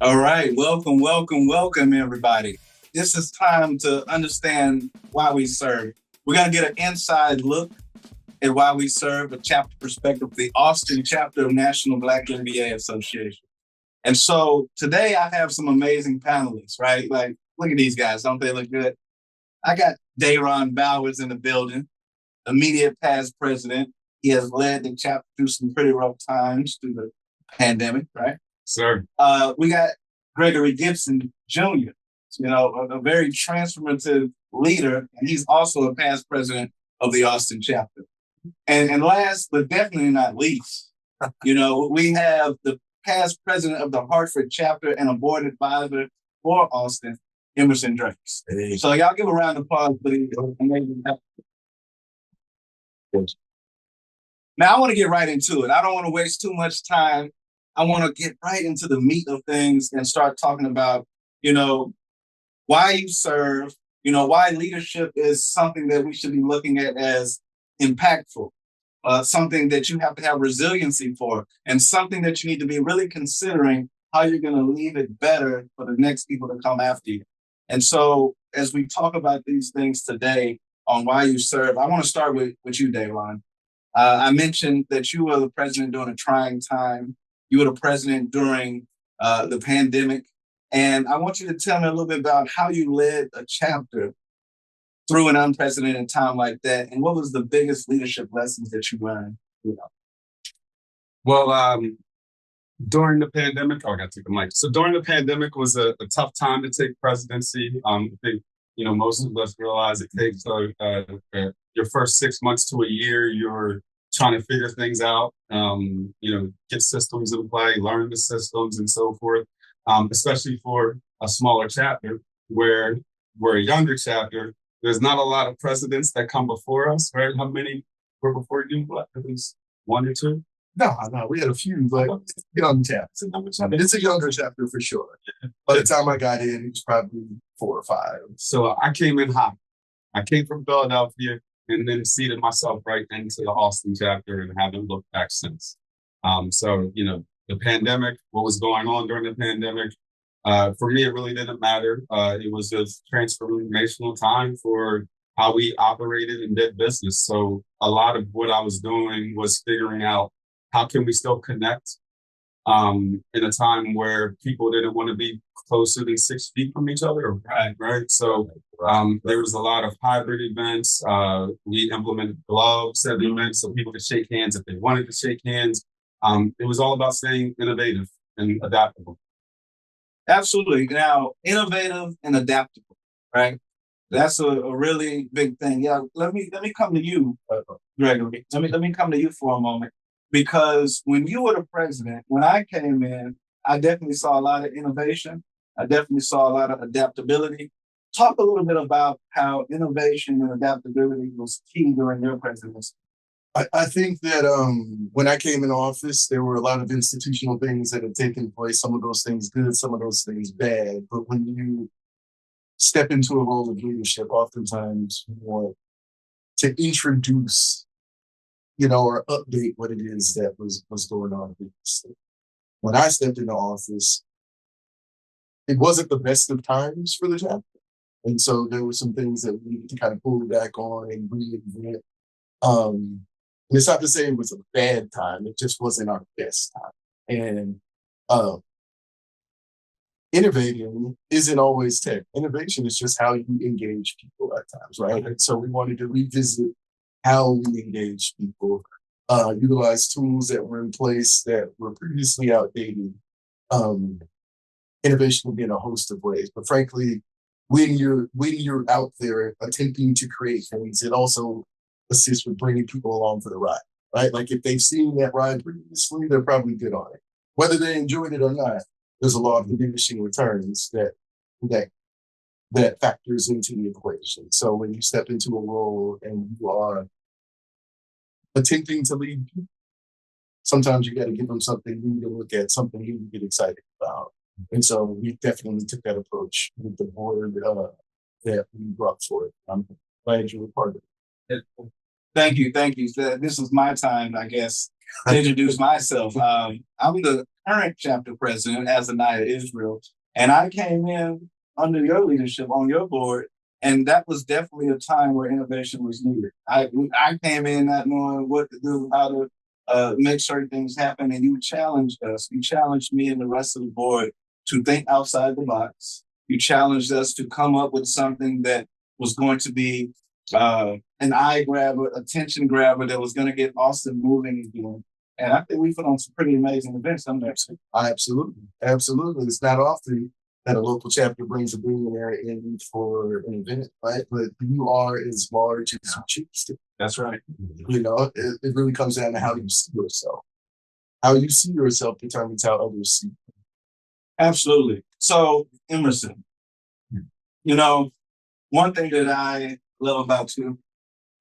All right, welcome, everybody. This is time to understand why we serve. We're going to get an inside look at why we serve, a chapter perspective of the Austin chapter of National Black MBA Association. And so today I have some amazing panelists, right? Like, look at these guys. Don't they look good? I got Dayron Bowers in the building, immediate past president. He has led the chapter through some pretty rough times through the pandemic, right? Sir. We got Gregory Gibson Jr., a very transformative leader, and he's also a past president of the Austin chapter. And last, but definitely not least, we have the past president of the Hartford Chapter and a board advisor for Austin, Emerson Drakes. Hey. So y'all give a round of applause for these amazing. Now I want to get right into it. I don't want to waste too much time. I want to get right into the meat of things and start talking about, why you serve, why leadership is something that we should be looking at as impactful, something that you have to have resiliency for, and something that you need to be really considering how you're going to leave it better for the next people to come after you. And so as we talk about these things today on why you serve, I want to start with you, Dayron. I mentioned that you were the president during a trying time. You were the president during the pandemic. And I want you to tell me a little bit about how you led a chapter through an unprecedented time like that. And what was the biggest leadership lessons that you learned? Well, during the pandemic, I got to take the mic. So during the pandemic was a tough time to take presidency. I think, most of us realize it takes your first 6 months to a year, you're trying to figure things out, get systems in play, learn the systems and so forth, especially for a smaller chapter where we're a younger chapter. There's not a lot of presidents that come before us, right? How many were before you? At least one or two? No, we had a few, but young chapter. It's a younger chapter for sure. By the time I got in, it was probably 4 or 5. So I came in hot. I came from Philadelphia and then seated myself right into the Austin chapter and haven't looked back since. The pandemic, what was going on during the pandemic, for me, it really didn't matter. It was just transformational time for how we operated and did business. So a lot of what I was doing was figuring out how can we still connect in a time where people didn't want to be closer than 6 feet from each other, right? So there was a lot of hybrid events. We implemented gloves at the events so people could shake hands if they wanted to shake hands. It was all about staying innovative and adaptable. Absolutely. Now, innovative and adaptable, right? That's a really big thing. Yeah, let me come to you, Gregory. Let me come to you for a moment. Because when you were the president, when I came in, I definitely saw a lot of innovation. I definitely saw a lot of adaptability. Talk a little bit about how innovation and adaptability was key during your presidency. I think that when I came in office, there were a lot of institutional things that had taken place. Some of those things good, some of those things bad. But when you step into a role of leadership, oftentimes you want to introduce or update what it is that was going on. When I stepped into office, it wasn't the best of times for the chapter. And so there were some things that we needed to kind of pull back on and reinvent. And it's not to say it was a bad time, it just wasn't our best time. And innovating isn't always tech. Innovation is just how you engage people at times, right? And so we wanted to revisit how we engage people, utilize tools that were in place that were previously outdated. Innovation will be in a host of ways, but frankly, when you're out there attempting to create things, it also assists with bringing people along for the ride, right? Like if they've seen that ride previously, they're probably good on it. Whether they enjoyed it or not, there's a lot of diminishing returns that factors into the equation. So when you step into a role and you are attempting to lead people, sometimes you got to give them something new to look at, something new to get excited about. And so we definitely took that approach with the board that we brought forward. I'm glad you were part of it. Thank you. This is my time, I guess, to introduce myself. I'm the current chapter president, Azaniah Israel. And I came in under your leadership on your board, and that was definitely a time where innovation was needed. I came in not knowing what to do, how to make certain things happen, and you challenged us. You challenged me and the rest of the board to think outside the box. You challenged us to come up with something that was going to be an eye grabber, attention grabber that was going to get Austin moving again. And I think we put on some pretty amazing events. Absolutely. Absolutely. It's not often that a local chapter brings a billionaire in for an event, right? But you are as large as you choose to. That's right. You know, it really comes down to how you see yourself. How you see yourself determines how others see you. Absolutely. So, Emerson, you know, one thing that I love about you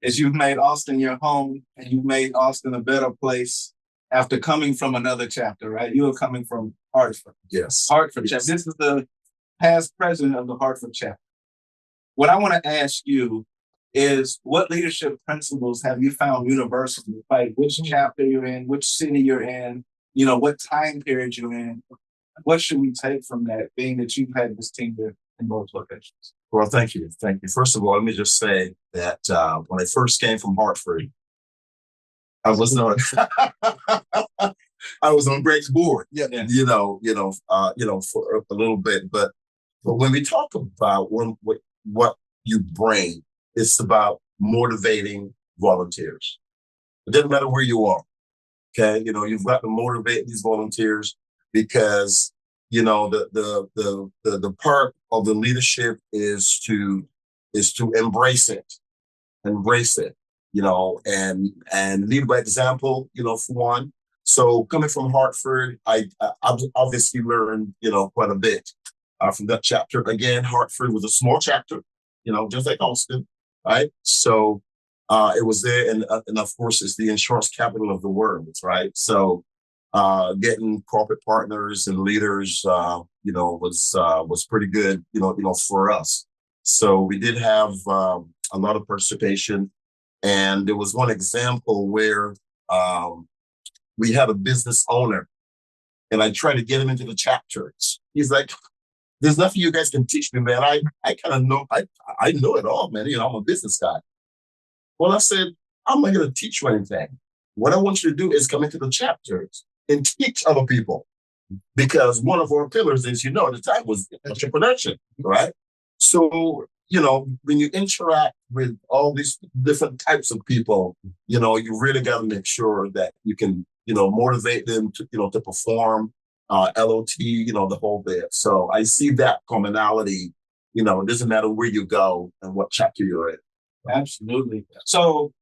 is you've made Austin your home, and you've made Austin a better place after coming from another chapter, right? You are coming from Hartford. Yes. Hartford Yes. Chapter. This is the past president of the Hartford Chapter. What I want to ask you is, what leadership principles have you found universal? Like which chapter you're in, which city you're in, you know, what time period you're in. What should we take from that, being that you've had this tenure in both locations? Well, thank you. Thank you. First of all, let me just say that when I first came from Hartford, I was on I was on Greg's board, Yeah. for a little bit. But when we talk about what you bring, it's about motivating volunteers. It doesn't matter where you are. Okay, you've got to motivate these volunteers because the part of the leadership is to embrace it, and lead by example, for one. So coming from Hartford, I obviously learned, quite a bit from that chapter. Again, Hartford was a small chapter, just like Austin, right? So it was there, and of course, it's the insurance capital of the world, right? So getting corporate partners and leaders, was pretty good, for us. So we did have a lot of participation, and there was one example where we had a business owner, and I tried to get him into the chapters. He's like, "There's nothing you guys can teach me, man. I kind of know, I know it all, man. I'm a business guy." Well, I said, "I'm not going to teach you anything. What I want you to do is come into the chapters and teach other people." Because one of our pillars, as you know, at the time was entrepreneurship, right? So, when you interact with all these different types of people, you really got to make sure that you can, motivate them to perform, LOT, the whole bit. So I see that commonality, it doesn't matter where you go and what chapter you're in. Absolutely. So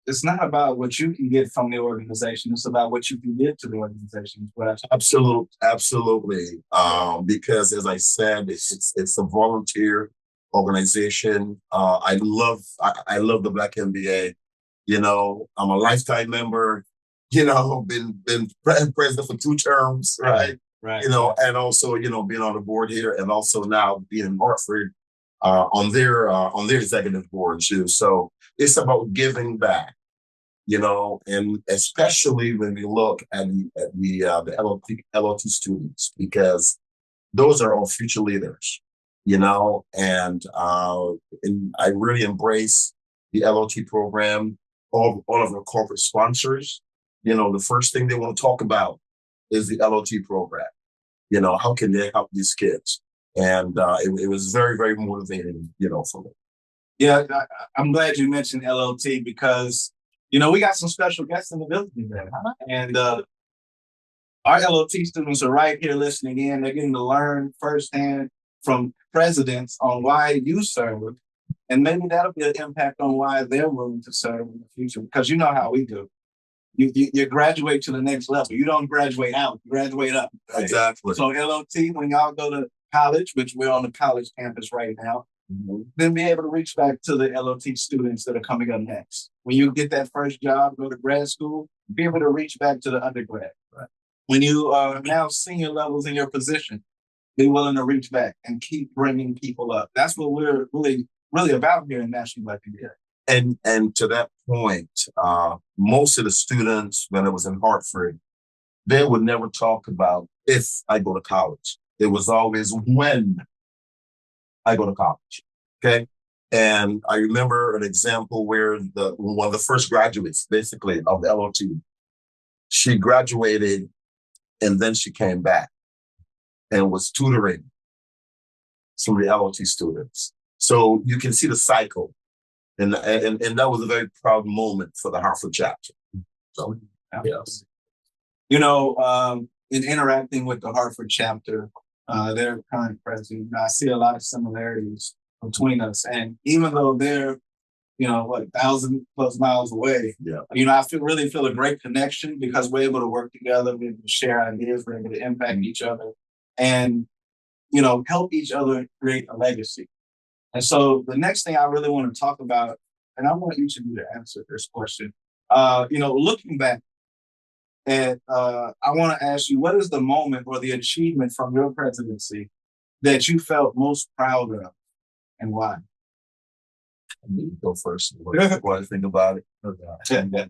it's not about what you can get from the organization. It's about what you can give to the organization. Absolutely. Because as I said, it's a volunteer organization. I love the Black MBA. I'm a lifetime member. Been president for 2 terms, right? Right. And also being on the board here, and also now being in Hartford on their executive board too. So it's about giving back, and especially when we look at the LOT students, because those are our future leaders, and I really embrace the LOT program. All of our corporate sponsors, the first thing they want to talk about is the LOT program. How can they help these kids? And it was very, very motivating, for me. Yeah, I'm glad you mentioned LOT because, we got some special guests in the building there. And our LOT students are right here listening in. They're getting to learn firsthand from presidents on why you serve. And maybe that'll be an impact on why they're willing to serve in the future. Because you know how we do. You graduate to the next level. You don't graduate out, you graduate up. Right? Exactly. So LOT, when y'all go to college, which we're on the college campus right now, then be able to reach back to the LOT students that are coming up next. When you get that first job, go to grad school, be able to reach back to the undergrad. Right? When you are now senior levels in your position, be willing to reach back and keep bringing people up. That's what we're really about here in National Black MBA. And to that point, most of the students, when I was in Hartford, they would never talk about if I go to college. It was always when I go to college. Okay. And I remember an example where one of the first graduates, basically, of the LOT, she graduated and then she came back and was tutoring some of the LOT students. So you can see the cycle. And that was a very proud moment for the Hartford chapter. So, yes. You know, in interacting with the Hartford chapter, their current president, I see a lot of similarities between us. And even though they're, you know, what, 1,000+ miles away, you know, I really feel a great connection because we're able to work together, we're able to share ideas, we're able to impact each other and, you know, help each other create a legacy. And so the next thing I really want to talk about, and I want each of you to answer this question, you know, looking back, and I want to ask you, what is the moment or the achievement from your presidency that you felt most proud of and why? I need to go first. What I think about it. The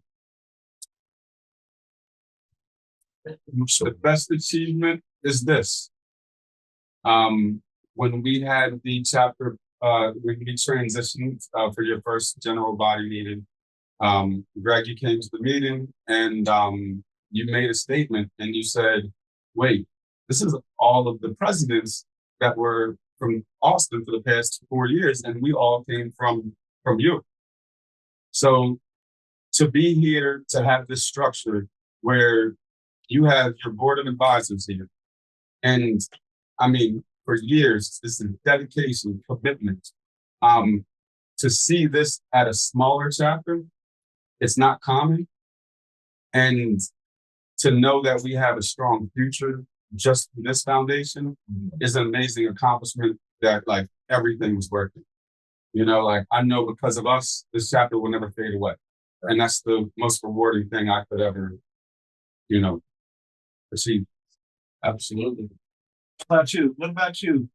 best achievement is this. When we had the chapter, when we transitioned for your first general body meeting, Greg, you came to the meeting and you made a statement and you said, wait, this is all of the presidents that were from Austin for the past 4 years, and we all came from you. So to be here, to have this structure where you have your board of advisors here, and I mean, for years, this is dedication, commitment. To see this at a smaller chapter, it's not common. And to know that we have a strong future just in this foundation is an amazing accomplishment that like everything was working. You know, like I know because of us, this chapter will never fade away. And that's the most rewarding thing I could ever, you know, achieve. Absolutely. What about you? What about you?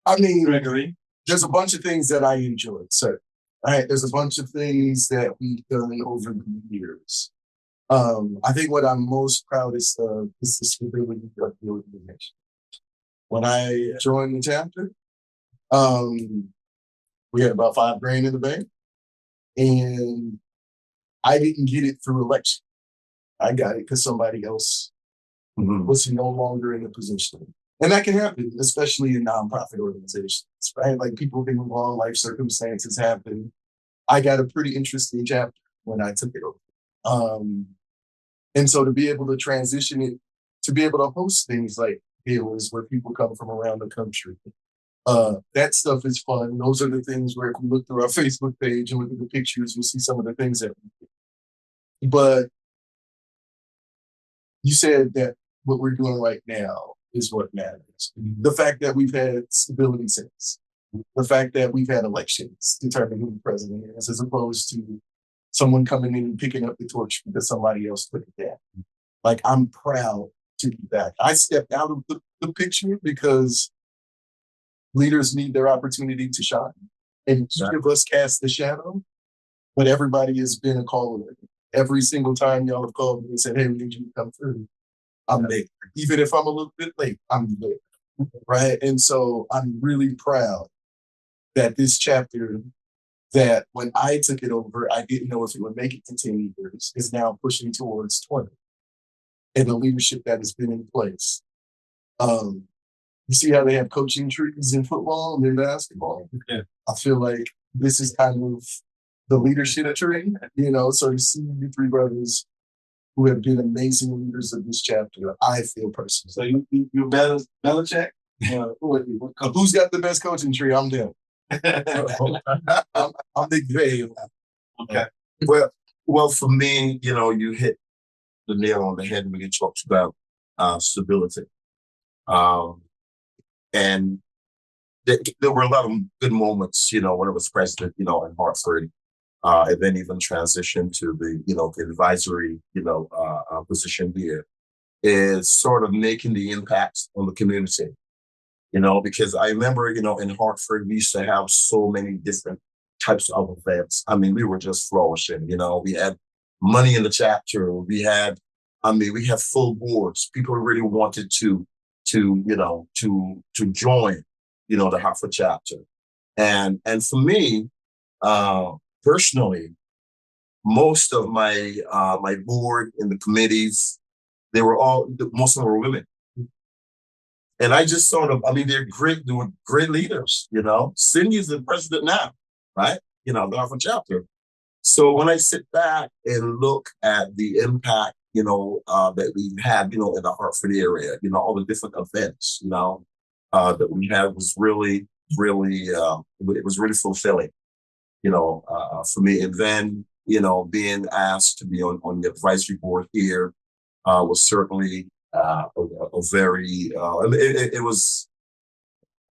I mean, Gregory? There's a bunch of things that I enjoyed, sir. Right? There's a bunch of things that we've done over the years. I think what I'm most proudest of is the stability of the organization. When I joined the chapter, we had about $5,000 in the bank, and I didn't get it through election. I got it because somebody else was no longer in the position. And that can happen, especially in nonprofit organizations, right? Like people can move on, life circumstances happen. I got a pretty interesting chapter when I took it over. And so to be able to transition it, to be able to host things like Healers where people come from around the country, that stuff is fun. Those are the things where if we look through our Facebook page and look at the pictures, we'll see some of the things that we do. But you said that what we're doing right now is what matters. The fact that we've had stability since, the fact that we've had elections determine who the president is, as opposed to someone coming in and picking up the torch because somebody else put it down. Like, I'm proud to be back. I stepped out of the picture because leaders need their opportunity to shine. And each of us cast the shadow, but everybody has been a caller. Every single time y'all have called me and said, hey, we need you to come through, I'm there. Even if I'm a little bit late, I'm there, right? And so I'm really proud that this chapter, that when I took it over, I didn't know if it would make it to 10 years, is now pushing towards 20. And the leadership that has been in place. You see how they have coaching trees in football and in basketball? Yeah. I feel like this is kind of the leadership tree, you know, so you see you three brothers who have been amazing leaders of this chapter, I feel personally. So you Belichick? Who's got the best coaching tree? I'm them. I'm Nick Bay. Okay. Well, for me, you know, you hit the nail on the head when you talked about stability. And there were a lot of good moments, you know, when I was president, you know, in Hartford, and then even transitioned to the, you know, the advisory, you know, position here, is sort of making the impact on the community, you know, because I remember, you know, in Hartford, we used to have so many different types of events. I mean, we were just flourishing, you know, we had money in the chapter, we had I mean, we have full boards. People really wanted to join, the Hartford chapter. And for me, personally, most of my my board and the committees, most of them were women. And I just they were great leaders, Cindy's the president now, right? The Hartford chapter. So when I sit back and look at the impact, that we had, in the Hartford area, all the different events, that we had was really, really, it was really fulfilling, for me. And then, being asked to be on the advisory board here was certainly a very, it was,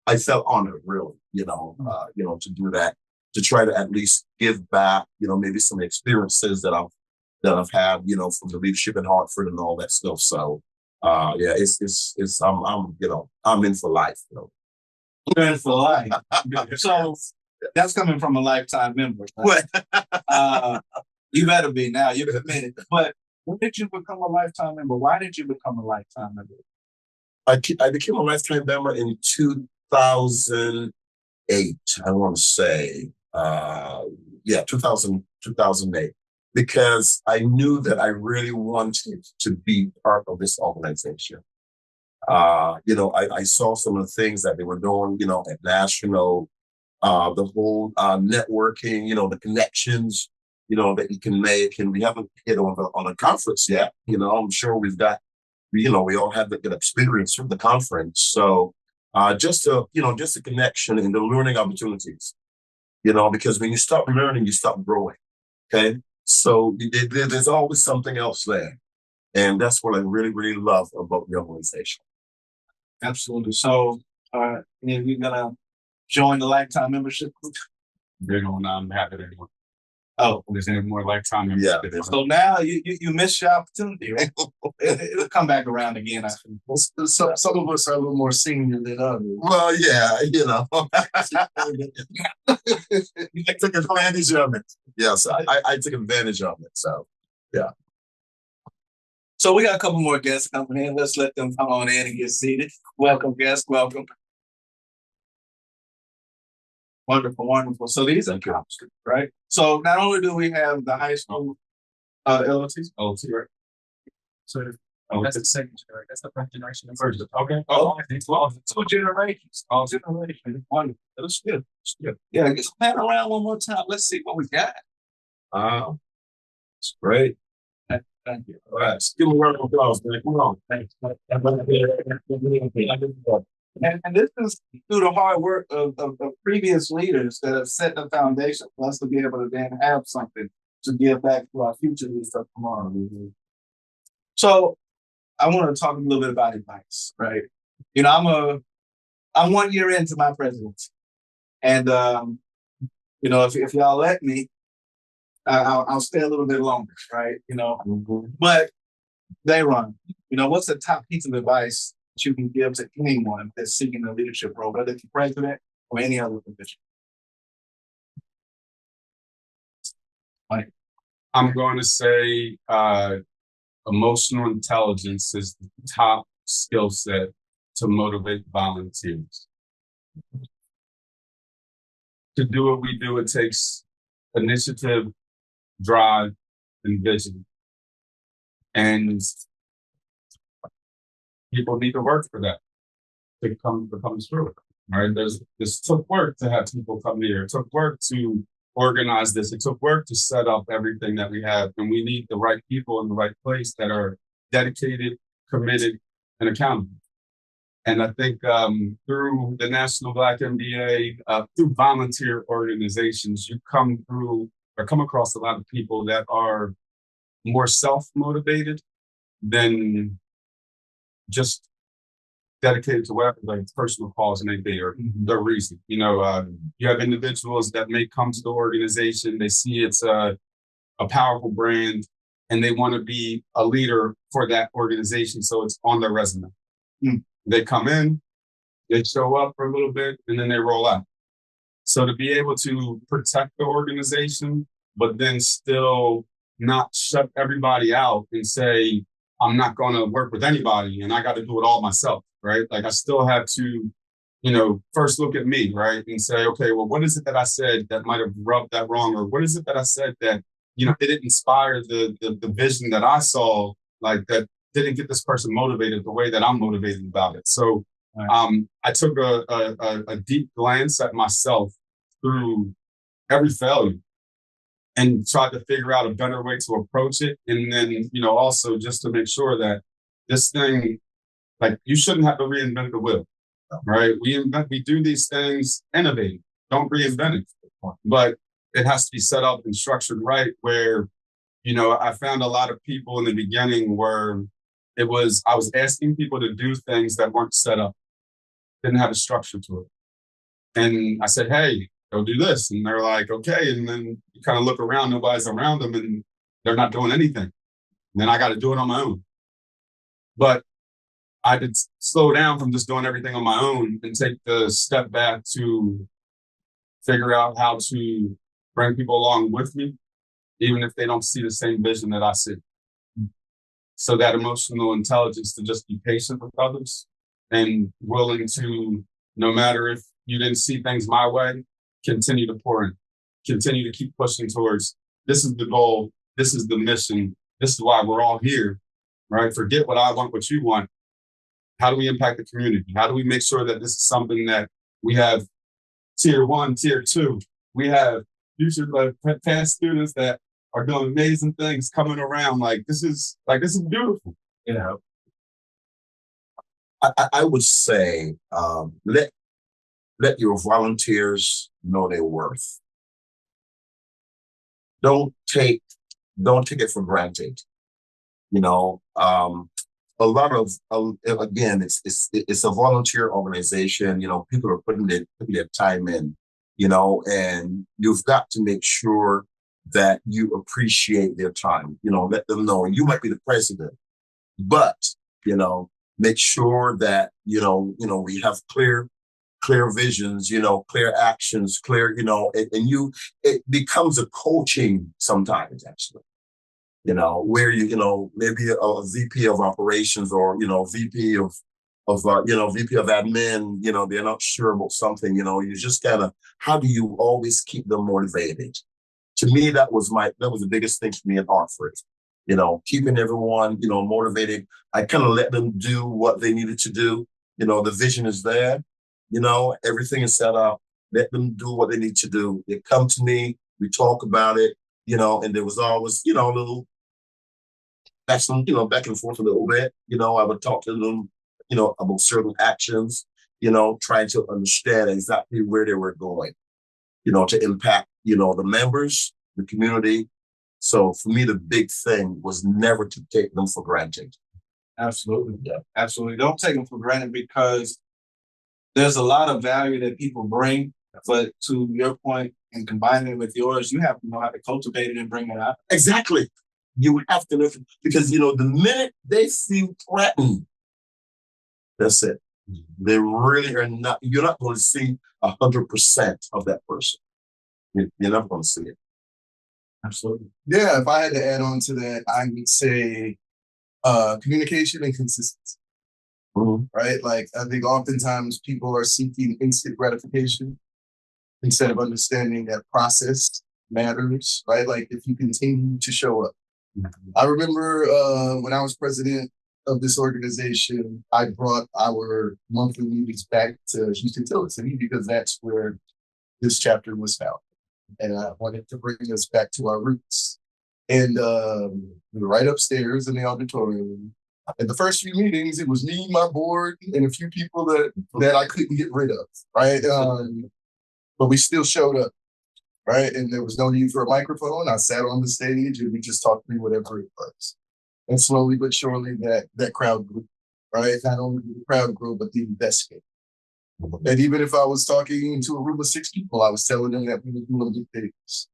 I felt honored, really, to do that, to try to at least give back, maybe some experiences that I've had, from the leadership in Hartford and all that stuff. So, yeah, I'm in for life. You're in for life. So that's coming from a lifetime member. Right? You better be now. You're committed. But when did you become a lifetime member? Why did you become a lifetime member? I became a lifetime member in 2008. I want to say, 2008. Because I knew that I really wanted to be part of this organization. I saw some of the things that they were doing, at national, the whole networking, the connections, that you can make. And we haven't hit on a conference yet. I'm sure we've got, we all have the good experience from the conference. So just a connection and the learning opportunities, because when you stop learning, you stop growing. Okay. So there's always something else there. And that's what I really, really love about the organization. Absolutely. So you're going to join the lifetime membership group? They're going to have it anymore. Oh, there's any more lifetime membership. Yeah. So now you missed your opportunity, right? It'll come back around again. I think. Some of us are a little more senior than others. Well, yeah, I took advantage of it. Yes, I took advantage of it. So, yeah. So we got a couple more guests coming in. Let's let them come on in and get seated. Welcome, guests. Welcome. Wonderful, wonderful. So these are cops, right? So not only do we have the high school LLTs, right? So that's the second generation. That's the first generation. First, okay. Two generations. All generations. Wonderful. That's good. That's good. Yeah, let's pan around one more time. Let's see what we got. It's great. Thank you. All right, give me a round of applause, man. Come on. Thanks. And this is through the hard work of previous leaders that have set the foundation for us to be able to then have something to give back to our future leaders of tomorrow. Mm-hmm. So I want to talk a little bit about advice, right? I'm 1 year into my presidency. And, if y'all let me, I'll stay a little bit longer, right? Mm-hmm. But Dayron, what's the top piece of advice that you can give to anyone that's seeking a leadership role, whether it's president or any other position? Mike? I'm going to say emotional intelligence is the top skill set to motivate volunteers. To do what we do, it takes initiative, drive, and vision. And people need to work for that to come through. Right? This took work to have people come here. It took work to organize this. It took work to set up everything that we have. And we need the right people in the right place that are dedicated, committed, and accountable. And I think through the National Black MBA, through volunteer organizations, you come across a lot of people that are more self-motivated than just dedicated to whatever their personal cause may be or their reason. You have individuals that may come to the organization, they see it's a powerful brand, and they want to be a leader for that organization, so it's on their resume. They come in, they show up for a little bit, and then they roll out. So to be able to protect the organization, but then still not shut everybody out and say, I'm not going to work with anybody and I got to do it all myself, right? Like I still have to, first look at me, right? And say, okay, well, what is it that I said that might have rubbed that wrong? Or what is it that I said that, didn't inspire the vision that I saw, like that didn't get this person motivated the way that I'm motivated about it. So I took a deep glance at myself through every failure and tried to figure out a better way to approach it. And then, also just to make sure that this thing, like you shouldn't have to reinvent the wheel, right? We do these things, innovate, don't reinvent it. But it has to be set up and structured right where, I found a lot of people in the beginning where I was asking people to do things that weren't set up, didn't have a structure to it. And I said, hey, go do this. And they're like, okay. And then you kind of look around, nobody's around them and they're not doing anything. And then I got to do it on my own. But I did slow down from just doing everything on my own and take the step back to figure out how to bring people along with me, even if they don't see the same vision that I see. So that emotional intelligence to just be patient with others and willing to, no matter if you didn't see things my way, continue to pour in, continue to keep pushing towards, this is the goal, this is the mission, this is why we're all here, right? Forget what I want, what you want. How do we impact the community? How do we make sure that this is something that we have tier 1, tier 2, we have future past students that are doing amazing things coming around. This is beautiful. I would say let your volunteers know their worth. Don't take it for granted. A lot of again, it's a volunteer organization. People are putting their time in. And you've got to make sure that you appreciate their time. Let them know. And you might be the president, but make sure that we have clear visions, clear actions, clear, it becomes a coaching sometimes, actually. Where maybe a VP of operations or VP of VP of admin, they're not sure about something. You just gotta. How do you always keep them motivated? To me, that was the biggest thing for me in Hartford. Keeping everyone motivated. I kind of let them do what they needed to do. The vision is there. Everything is set up. Let them do what they need to do. They come to me. We talk about it. And there was always a little back and forth a little bit. I would talk to them, about certain actions, trying to understand exactly where they were going, to impact, the members, the community. So for me, the big thing was never to take them for granted. Absolutely. Yeah. Absolutely. Don't take them for granted because there's a lot of value that people bring. But to your point and combining it with yours, you have to know how to cultivate it and bring it out. Exactly. You have to listen because, the minute they feel threatened, that's it. They really are not, you're not going to see 100% of that person. You're not going to see it. Absolutely. Yeah, if I had to add on to that, I would say communication and consistency. Mm-hmm. Right? I think oftentimes people are seeking instant gratification instead of understanding that process matters, right? If you continue to show up. Mm-hmm. I remember when I was president of this organization, I brought our monthly meetings back to Houston City because that's where this chapter was founded. And I wanted to bring us back to our roots. And we were right upstairs in the auditorium. In the first few meetings, it was me, my board, and a few people that I couldn't get rid of, right? But we still showed up, right? And there was no need for a microphone. I sat on the stage and we just talked through whatever it was. And slowly but surely that crowd grew, right? Not only did the crowd grow, but the investment. And even if I was talking to a room of 6 people, I was telling them that we were doing good things.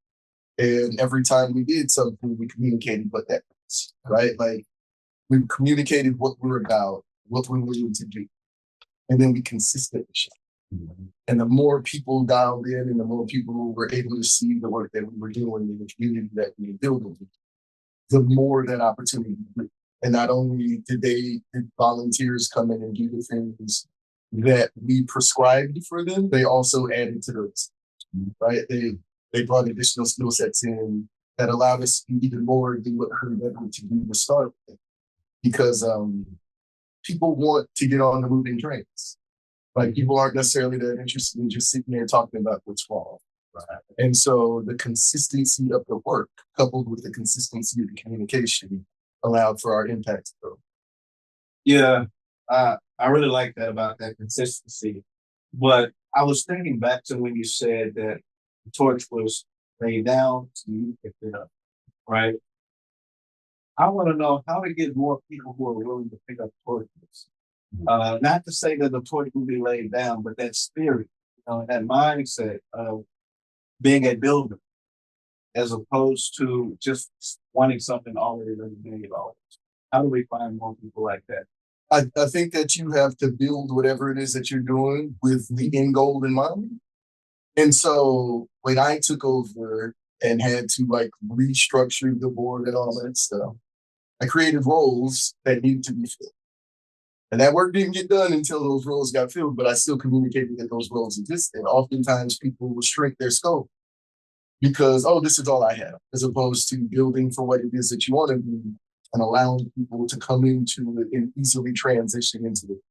And every time we did something, we communicated what that was, right? We communicated what we were about, what we were willing to do. And then we consistently showed. Mm-hmm. And the more people dialed in and the more people were able to see the work that we were doing in the community that we were building, the more that opportunity grew. And not only did volunteers come in and do the things that we prescribed for them, they also added to those, right? They brought additional skill sets in that allowed us to do even more than what we were able to do to start with. Because people want to get on the moving trains. Like, people aren't necessarily that interested in just sitting there talking about what's wrong. Right. And so the consistency of the work coupled with the consistency of the communication allowed for our impact to grow. Yeah, I really like that about that consistency. But I was thinking back to when you said that the torch was laid down, so you picked it up, right? I want to know how to get more people who are willing to pick up torches. Not to say that the torch will be laid down, but that spirit, that mindset of being a builder, as opposed to just wanting something already made. How do we find more people like that? I think that you have to build whatever it is that you're doing with the end goal in mind. And so when I took over and had to restructure the board and all that stuff, I created roles that needed to be filled. And that work didn't get done until those roles got filled, but I still communicated that those roles existed. Oftentimes people will shrink their scope because, this is all I have, as opposed to building for what it is that you want to be and allowing people to come into it and easily transition into it.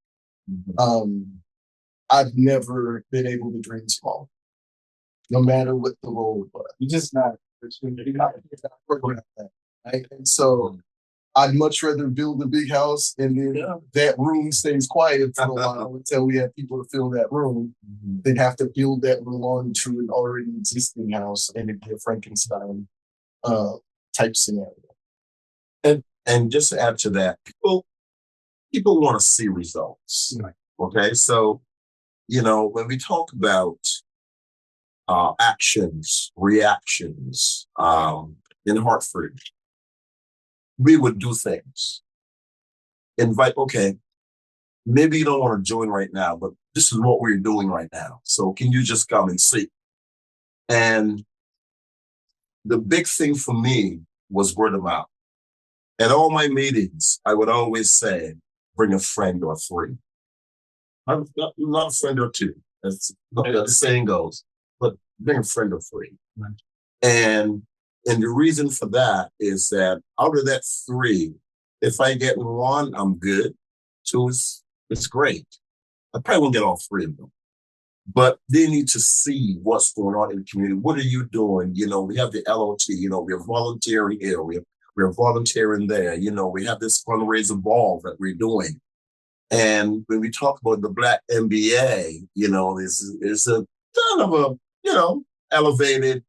I've never been able to dream small, no matter what the role was. You're just not. Right? And so I'd much rather build a big house and then that room stays quiet for a while until we have people to fill that room than have to build that room onto an already existing house and it'd be a Frankenstein type scenario. And just to add to that, people want to see results. Right. Okay, so when we talk about actions, reactions in Hartford, we would do things. Invite, okay, maybe you don't want to join right now, but this is what we're doing right now. So can you just come and see? And the big thing for me was word of mouth. At all my meetings, I would always say, bring a friend or three. Not a friend or two, as the saying goes, but bring a friend or three. Right. And the reason for that is that out of that three, if I get one, I'm good. Two is great. I probably won't get all three of them. But they need to see what's going on in the community. What are you doing? We have the LOT, we're volunteering here, we're volunteering there. We have this fundraiser ball that we're doing. And when we talk about the Black MBA, there's a kind of a, elevated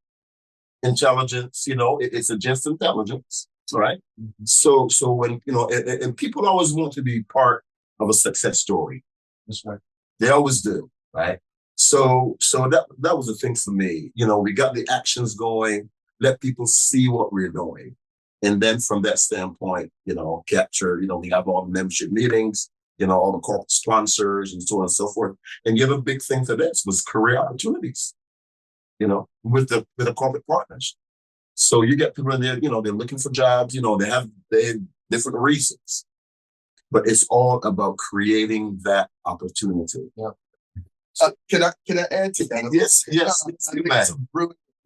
intelligence, it's a just intelligence, right? Mm-hmm. So when, and people always want to be part of a success story. That's right. They always do, right? So that was the thing for me. We got the actions going, let people see what we're doing. And then from that standpoint, capture, we have all the membership meetings, all the corporate sponsors and so on and so forth. And the other big thing for this was career opportunities, with the corporate partners. So you get people in there, they're looking for jobs, they have different reasons, but it's all about Creating that opportunity. Yeah. Can I add to that? Yes, you may.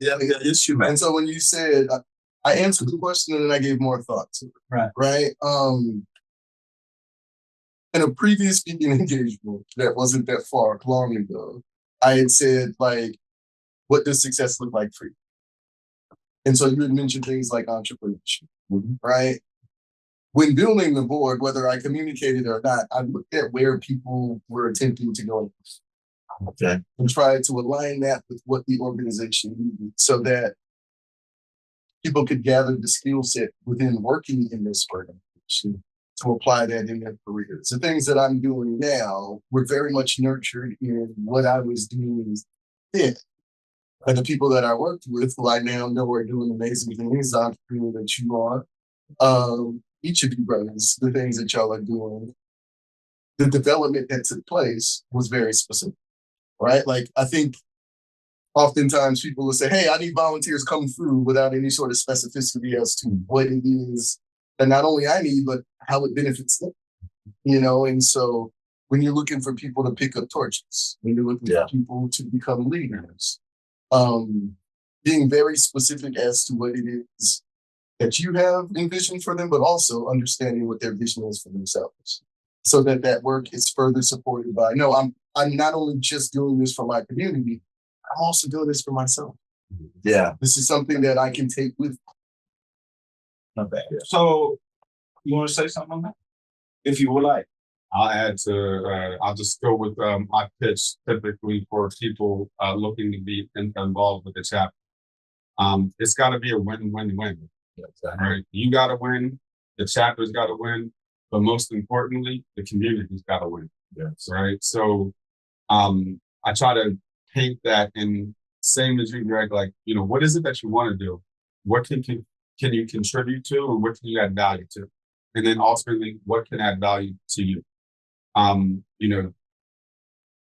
Yes, you may. And so when you said, I answered the question and then I gave more thought to it. Right. In a previous speaking engagement that wasn't that long ago, I had said, what does success look like for you? And so you had mentioned things like entrepreneurship, right? When building the board, whether I communicated or not, I looked at where people were attempting to go. Okay. And tried to align that with what the organization needed so that people could gather the skill set within working in this organization to apply that in their careers. The things that I'm doing now were very much nurtured in what I was doing then. And the people that I worked with, who I now know are doing amazing things, the entrepreneur that you are, each of you brothers, the things that y'all are doing, the development that took place was very specific, right? I think oftentimes people will say, hey, I need volunteers come through without any sort of specificity as to what it is that not only I need, but how it benefits them. And so when you're looking for people to pick up torches, when you're looking for people to become leaders, being very specific as to what it is that you have envisioned for them, but also understanding what their vision is for themselves, so that work is further supported by, no, I'm not only just doing this for my community, I'm also doing this for myself. Yeah. This is something that I can take with me. Not bad. So you want to say something on that? If you would like. I'll add to, I'll just go with my pitch typically for people looking to be involved with the chapter. It's got to be a win-win-win. Right? You got to win, the chapter's got to win, but most importantly, the community's got to win. Yes. Right? So I try to paint that in same as you, Greg, like, what is it that you want to do? What can you contribute to, and what can you add value to? And then ultimately, what can add value to you?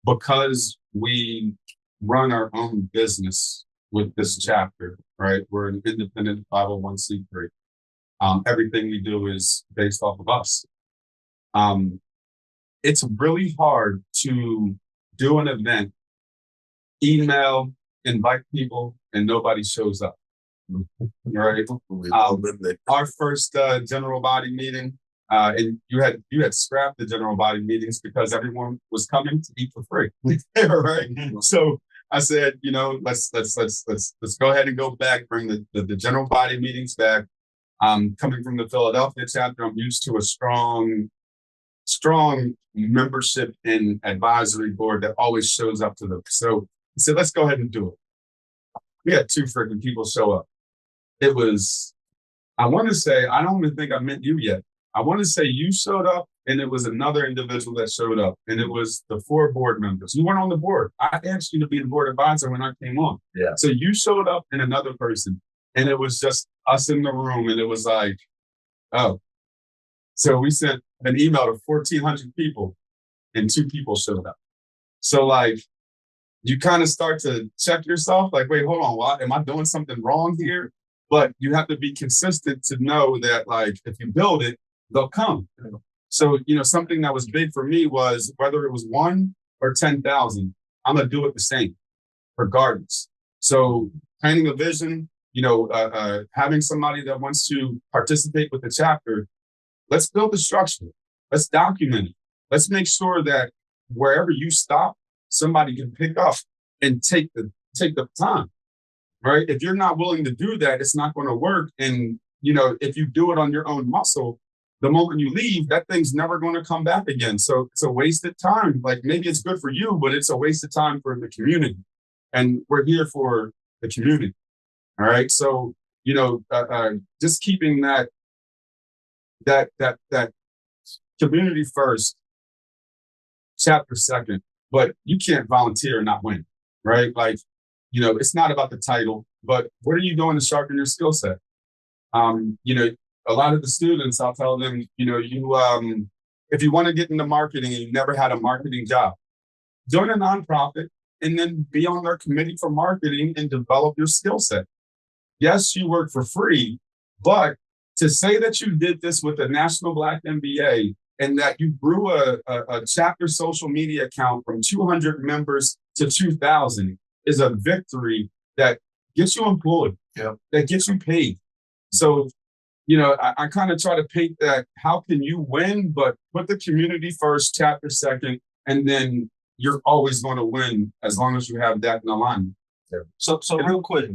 Because we run our own business with this chapter, right? We're an independent 501c3. Everything we do is based off of us. It's really hard to do an event, email, invite people, and nobody shows up. Right? Our first general body meeting, and you had scrapped the general body meetings because everyone was coming to eat for free. Right? So I said, let's go ahead and go back, bring the general body meetings back. Coming from the Philadelphia chapter, I'm used to a strong membership and advisory board that always shows up to them. So I said, let's go ahead and do it. We had 2 freaking people show up. It was, I want to say, I don't even think I met you yet. I want to say you showed up, and it was another individual that showed up, and it was the 4 board members. You weren't on the board. I asked you to be the board advisor when I came on. Yeah. So you showed up and another person, and it was just us in the room, and it was like, oh. So we sent an email to 1,400 people, and 2 people showed up. So like, you kind of start to check yourself, like, wait, hold on, am I doing something wrong here? But you have to be consistent to know that, like, if you build it, they'll come. So, something that was big for me was whether it was 1 or 10,000, I'm going to do it the same, regardless. So planning a vision, having somebody that wants to participate with the chapter, let's build the structure. Let's document it. Let's make sure that wherever you stop, somebody can pick up and take the time. Right? If you're not willing to do that, it's not going to work. And, if you do it on your own muscle, the moment you leave, that thing's never going to come back again. So it's a wasted time. Like, maybe it's good for you, but it's a wasted time for the community. And we're here for the community. All right. So, just keeping that community first, chapter second, but you can't volunteer and not win. Right? Like, it's not about the title, but what are you doing to sharpen your skill set? A lot of the students, I'll tell them, if you want to get into marketing and you never had a marketing job, join a nonprofit and then be on their committee for marketing and develop your skill set. Yes, you work for free, but to say that you did this with the National Black MBA and that you grew a chapter social media account from 200 members to 2,000 is a victory that gets you employed, that gets you paid. So, I kind of try to paint that, how can you win, but put the community first, chapter second, and then you're always going to win as long as you have that in alignment. So real quick,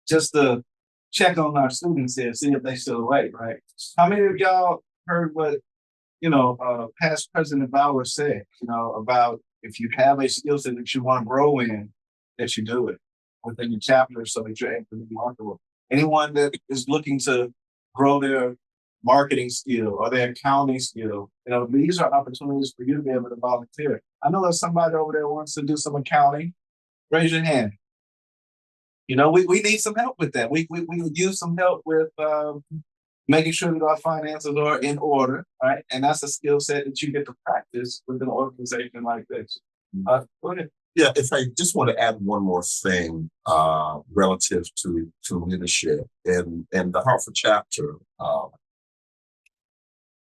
just to check on our students here, see if they still awake, right? How many of y'all heard what, past President Bowers said, about if you have a skill set that you want to grow in, that you do it within your chapter so that you're able to be marketable. Anyone that is looking to grow their marketing skill or their accounting skill, these are opportunities for you to be able to volunteer. I know there's somebody over there who wants to do some accounting. Raise your hand. We need some help with that. We use some help with making sure that our finances are in order, right? And that's a skill set that you get to practice with an organization like this. Go ahead. Yeah, if I just want to add one more thing relative to leadership and the Hartford chapter,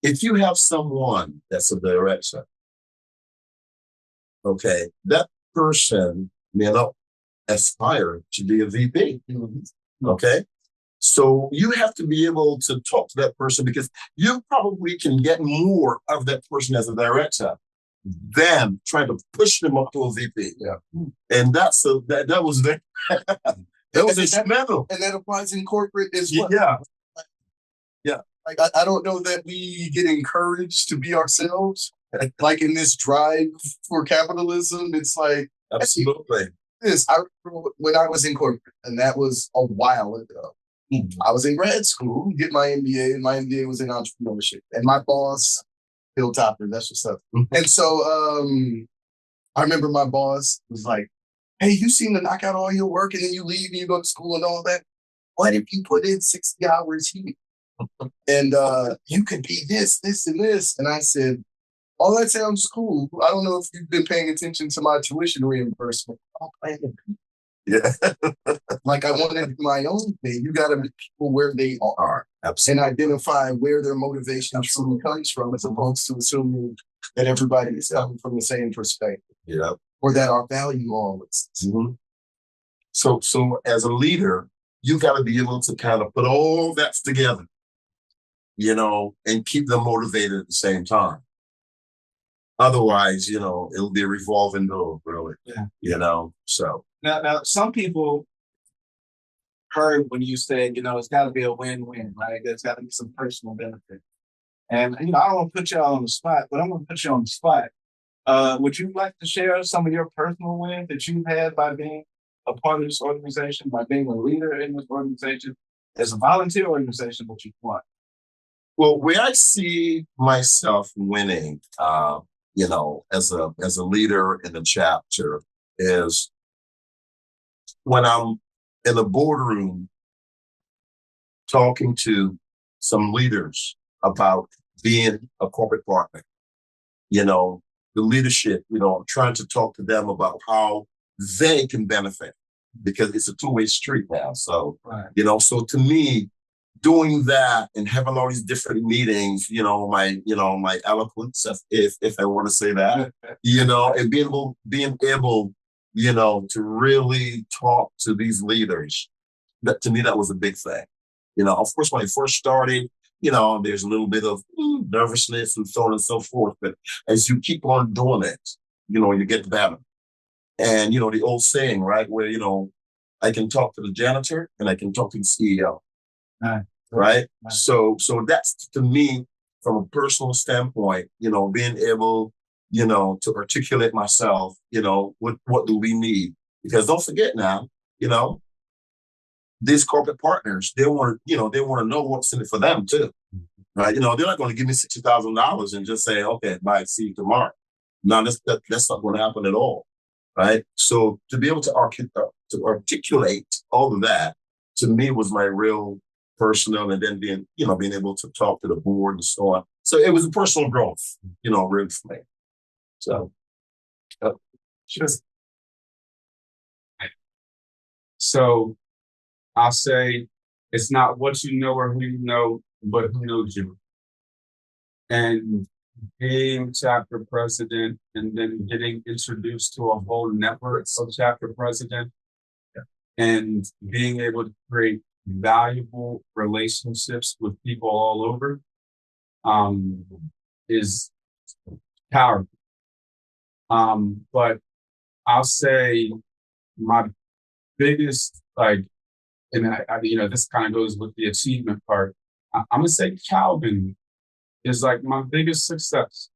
if you have someone that's a director, okay, that person may not aspire to be a VP. Okay. So you have to be able to talk to that person because you probably can get more of that person as a director than trying to push them up to a VP. Yeah. And that was very that was instrumental. And that applies in corporate as well. Yeah. Yeah. Like I don't know that we get encouraged to be ourselves. Like in this drive for capitalism, it's like absolutely. I remember when I was in corporate, and that was a while ago. I was in grad school, get my MBA, and my MBA was in entrepreneurship. And my boss, Bill Topper, that's what's up. And so I remember my boss was like, "Hey, you seem to knock out all your work, and then you leave and you go to school and all that. What if you put in 60 hours here? And you could be this, this, and this." And I said, "All that sounds cool. I don't know if you've been paying attention to my tuition reimbursement." Yeah. Like I want to do my own thing. You got to meet people where they are. Absolutely. And identify where their motivation truly comes from, as opposed to assuming that everybody is coming from the same perspective. Yeah. Or that our value all exists. Mm-hmm. So as a leader, you got to be able to kind of put all that together, and keep them motivated at the same time. Otherwise, it'll be a revolving door, really. Yeah. So. Now, some people heard when you said, it's got to be a win-win, right? There's got to be some personal benefit. And, I don't want to put you on the spot, but I'm going to put you on the spot. Would you like to share some of your personal wins that you've had by being a part of this organization, by being a leader in this organization, as a volunteer organization that you've won? Well, where I see myself winning, as a leader in the chapter is when I'm in a boardroom talking to some leaders about being a corporate partner, the leadership, trying to talk to them about how they can benefit because it's a two-way street now. So, right. So to me, doing that and having all these different meetings, my eloquence, if I want to say that, and being able, to really talk to these leaders, that to me, that was a big thing. Of course, when I first started, there's a little bit of nervousness and so on and so forth. But as you keep on doing it, you get better. And, the old saying, right, where, I can talk to the janitor and I can talk to the CEO. Right. So that's, to me, from a personal standpoint, being able, to articulate myself, what do we need? Because don't forget now, these corporate partners, they want to know what's in it for them too. Right. They're not going to give me $60,000 and just say, okay, bye, see you tomorrow. No, that's not going to happen at all. Right. So to be able to articulate all of that, to me, was my real personal, and then being able to talk to the board and so on. So it was a personal growth, really for me. So, So I'll say it's not what you know or who you know, but who knows you. And being chapter president and then getting introduced to a whole network of chapter president and being able to create valuable relationships with people all over is powerful. But I'll say my biggest, and this kind of goes with the achievement part. I'm gonna say Calvin is my biggest success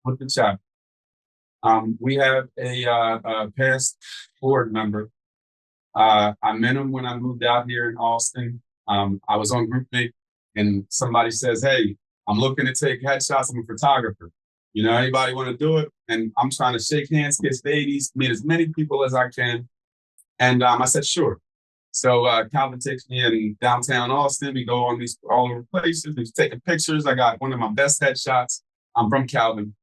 with the chapter. We have a past board member. I met him when I moved out here in Austin. I was on GroupMate, and somebody says, "Hey, I'm looking to take headshots. I'm a photographer. Anybody want to do it?" And I'm trying to shake hands, kiss babies, meet as many people as I can. And I said, sure. So Calvin takes me in downtown Austin. We go on these all over places. We're taking pictures. I got one of my best headshots. I'm from Calvin.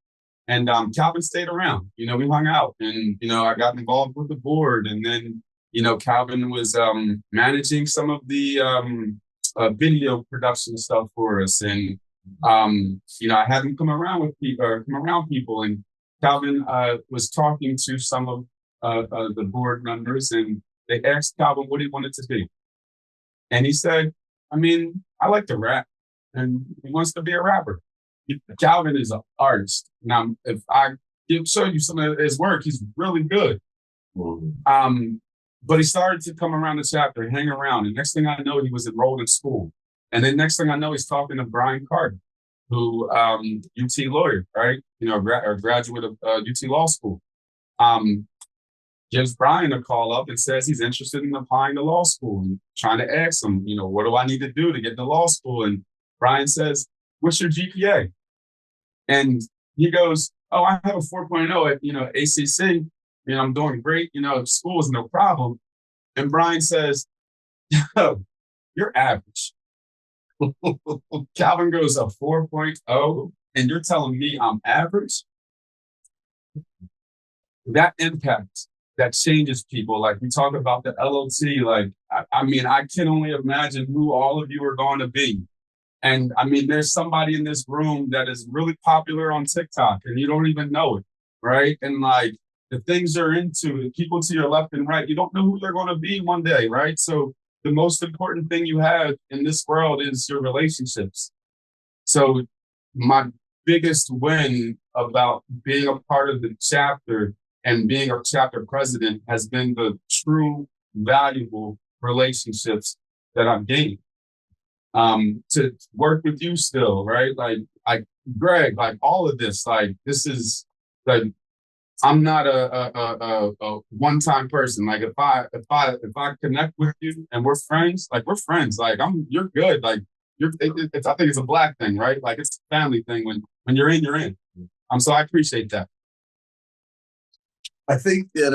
And Calvin stayed around. We hung out. And, I got involved with the board. And then, Calvin was managing some of the video production stuff for us. And I had him come around with people, and Calvin was talking to some of the board members, and they asked Calvin what he wanted to be. And he said, I like to rap, and he wants to be a rapper. Calvin is an artist. Now, if I show you some of his work, he's really good. But he started to come around the chapter, hang around, and next thing I know, he was enrolled in school. And then next thing I know, he's talking to Brian Carter, who UT lawyer, right? A graduate of UT Law School. Gives Brian a call up and says he's interested in applying to law school, and trying to ask him, what do I need to do to get to law school? And Brian says, what's your GPA? And he goes, oh, I have a 4.0 at, ACC. I'm doing great. School is no problem. And Brian says, yo, you're average. Calvin goes a 4.0, and you're telling me I'm average? That impact, that changes people. Like we talk about the LOT, like, I can only imagine who all of you are going to be. And there's somebody in this room that is really popular on TikTok and you don't even know it, right? And like the things you're into, the people to your left and right, you don't know who they're going to be one day, right? So the most important thing you have in this world is your relationships. So my biggest win about being a part of the chapter and being a chapter president has been the true valuable relationships that I've gained. To work with you still, right? Like Greg, like all of this, like this is like, I'm not a one-time person. Like if I connect with you and we're friends, like we're friends, like you're good. Like I think it's a Black thing, right? Like it's a family thing. When you're in, you're in. So I appreciate that. I think that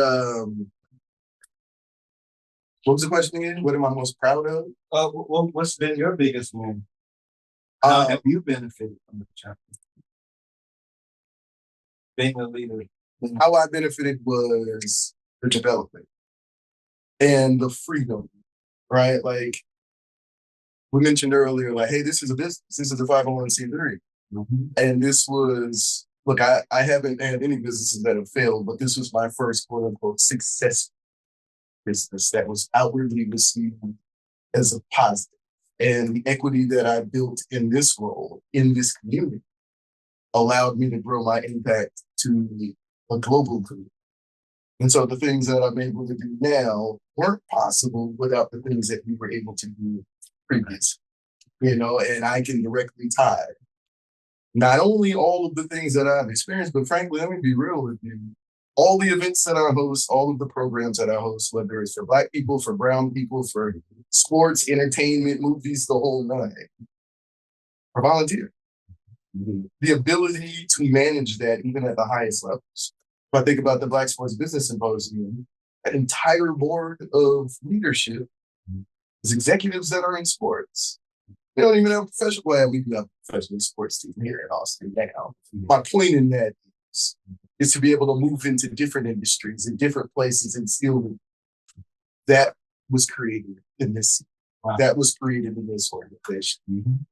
what was the question again? What am I most proud of? What's been your biggest win? How have you benefited from the chapter? Being a leader. How I benefited was the development and the freedom, right? Like we mentioned earlier, like, hey, this is a business. This is a 501c3. And this was, look, I haven't had any businesses that have failed, but this was my first quote unquote success business that was outwardly received as a positive. And the equity that I built in this role, in this community, allowed me to grow my impact to a global community. And so the things that I'm able to do now weren't possible without the things that we were able to do previously, and I can directly tie not only all of the things that I've experienced, but frankly, let me be real with you, all the events that I host, all of the programs that I host, whether it's for Black people, for brown people, for sports, entertainment, movies, the whole nine, are volunteer. The ability to manage that even at the highest levels. If I think about the Black Sports Business Symposium, an entire board of leadership is executives that are in sports. They don't even have a professional, well, we do have a professional sports team here in Austin now. My point in that is to be able to move into different industries and different places and still that was created in this. Wow. That was created in this organization.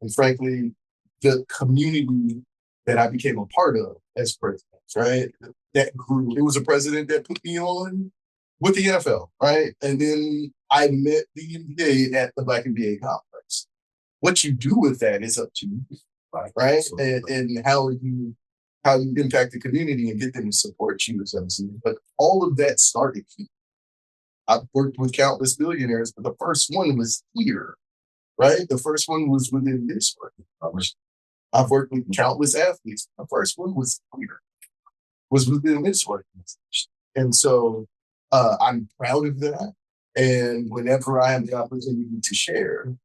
And frankly, the community that I became a part of as president, right? That grew. It was a president that put me on with the NFL, right? And then I met the NBA at the Black MBA conference. What you do with that is up to you, right? And how you impact the community and get them to support you. But all of that started here. I've worked with countless billionaires, but the first one was here, right? The first one was within this organization. I've worked with countless athletes. The first one was here, was within this organization. And so I'm proud of that. And whenever I have the opportunity to share,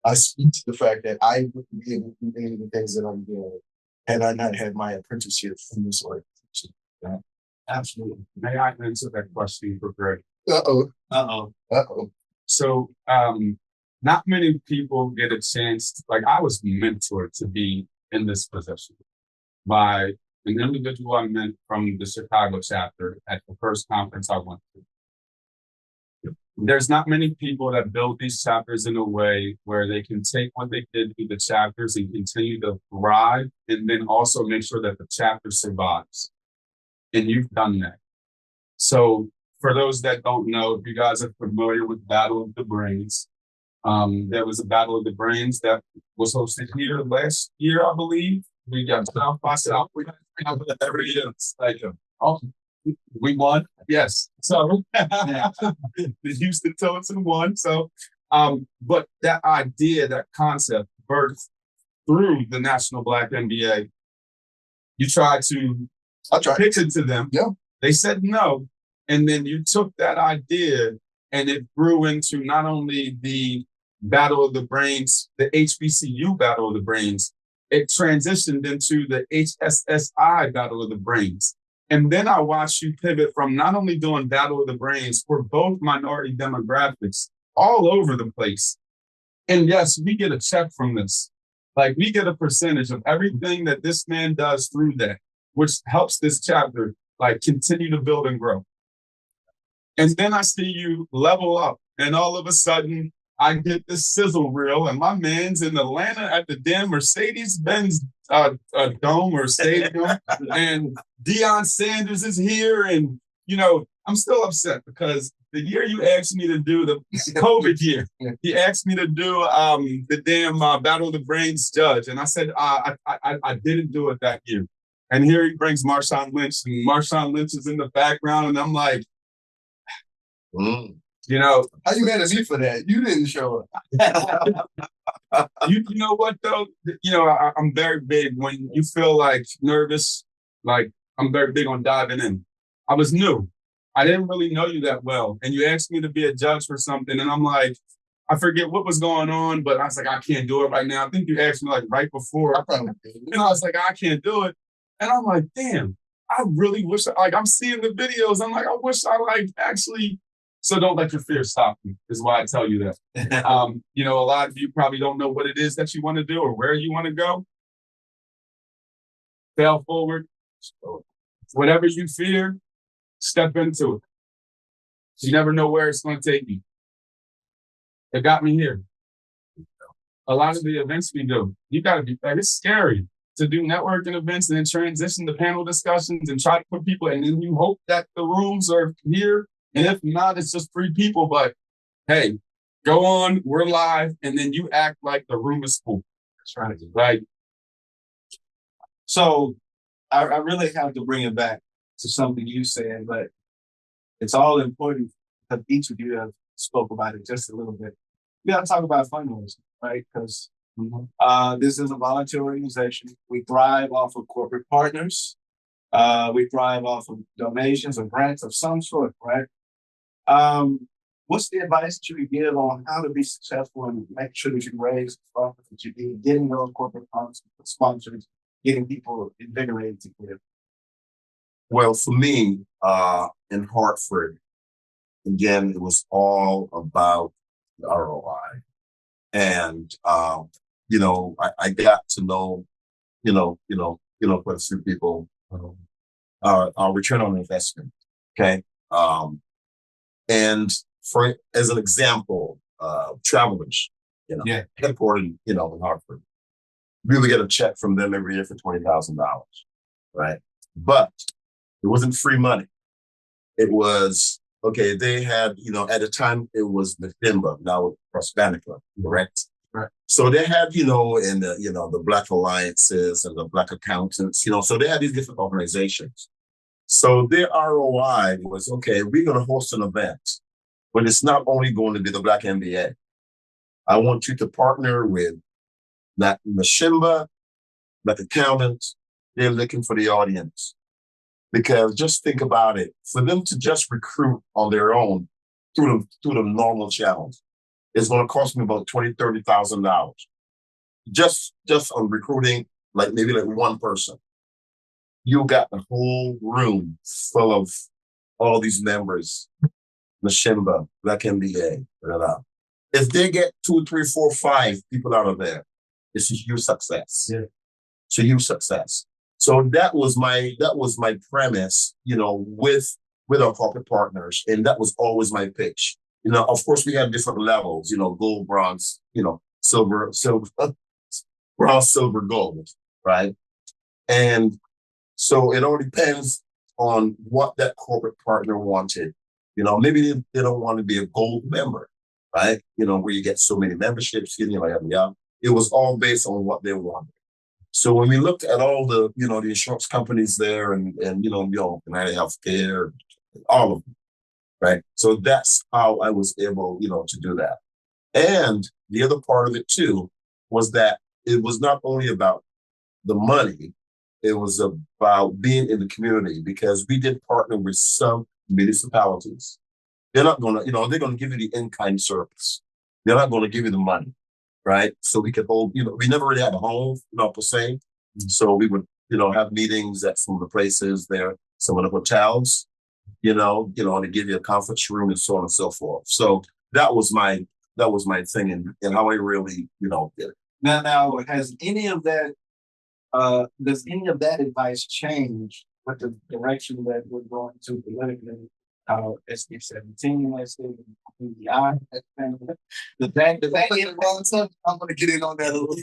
I speak to the fact that I wouldn't be able to do any of the things that I'm doing had I not had my apprenticeship from this organization. Yeah, absolutely. May I answer that question for Greg? Uh-oh. So not many people get a chance, like I was mentored to be in this position by an individual I met from the Chicago chapter at the first conference I went to. there's not many people that build these chapters in a way where they can take what they did through the chapters and continue to thrive, and then also make sure that the chapter survives. And you've done that. So for those that don't know, if you guys are familiar with Battle of the Brains, there was a Battle of the Brains that was hosted here last year, I believe. We got South by South. We have it every year. It's like, oh, we won. Yes. So the Houston Totem won. So, but that idea, that concept birthed through the National Black MBA. You tried to pitch it to them. Yeah. They said no. And then you took that idea and it grew into not only the Battle of the Brains, the HBCU Battle of the Brains, it transitioned into the HSSI Battle of the Brains. And then I watched you pivot from not only doing Battle of the Brains for both minority demographics all over the place. And yes, we get a check from this. Like, we get a percentage of everything that this man does through that, which helps this chapter like continue to build and grow. And then I see you level up, and all of a sudden I get this sizzle reel, and my man's in Atlanta at the damn Mercedes-Benz dome or stadium, and Deion Sanders is here, and you know I'm still upset because the year you asked me to do the COVID year, he asked me to do the damn Battle of the Brains judge, and I said I didn't do it that year. And here he brings Marshawn Lynch, and Marshawn Lynch is in the background, and I'm like, you know, How you mad at me for that? You didn't show up. you know what though? You know, I'm very big when you feel like nervous. Like, I'm very big on diving in. I was new. I didn't really know you that well, and you asked me to be a judge for something, and I'm like, I forget what was going on, but I was like, I can't do it right now. I think you asked me like right before, and I was like, I can't do it, and I'm like, damn, I really wish. Like, I'm seeing the videos. I'm like, I wish I like actually. So don't let your fear stop you, is why I tell you that. You know, a lot of you probably don't know what it is that you want to do or where you want to go. Fail forward. Whatever you fear, step into it. You never know where it's going to take you. It got me here. A lot of the events we do, you got to be, like, it's scary to do networking events and then transition to panel discussions and try to put people, and then you hope that the rooms are here. And if not, it's just 3 people. But hey, go on, we're live, and then you act like the room is full. That's right. Right. So I really have to bring it back to something you said, but it's all important because each of you have spoke about it just a little bit. We got to talk about fundraising, right? Because this is a volunteer organization. We thrive off of corporate partners. We thrive off of donations or grants of some sort, right? What's the advice that you would give on how to be successful and make sure that you raise the profit that you need, getting those corporate sponsors, getting people invigorated to give? Well, for me, in Hartford, again, it was all about the ROI. And, you know, I got to know, quite a few people, our return on investment. Okay. And as an example, travelers, headquartered, in Hartford, we would get a check from them every year for $20,000, right? But it wasn't free money. It was, okay, they had, at the time it was the FINBA, now Prospanica, correct? Right. So they had, in the Black Alliances and the Black Accountants, so they had these different organizations. So their ROI was, okay, we're going to host an event, but it's not only going to be the Black MBA. I want you to partner with that Mashimba, Black Accountants. They're looking for the audience. Because just think about it, for them to just recruit on their own through the normal channels, it's going to cost me about $20,000, $30,000. Just on recruiting, maybe one person. You got the whole room full of all these members, Mashimba, Black MBA, If they get 2, 3, 4, 5 people out of there, it's a huge success. Yeah. It's a huge success. So that was my premise, with our corporate partners. And that was always my pitch. Of course, we have different levels, gold, bronze, silver, bronze, silver, gold, right? And so it all depends on what that corporate partner wanted. Maybe they don't want to be a gold member, right? Where you get so many memberships, It was all based on what they wanted. So when we looked at all the insurance companies there and United Healthcare, all of them, right? So that's how I was able, to do that. And the other part of it too was that it was not only about the money, it was about being in the community, because we did partner with some municipalities. They're not going to, they're going to give you the in-kind service. They're not going to give you the money, right? So we could hold, we never really had a home, per se. So we would, have meetings at some of the places there, some of the hotels, to give you a conference room and so on and so forth. So that was my thing and how I really, did it. Now, has any of that, does any of that advice change with the direction that we're going to politically? SB 17, let's say, PBI, the thing I'm going to get in on that a little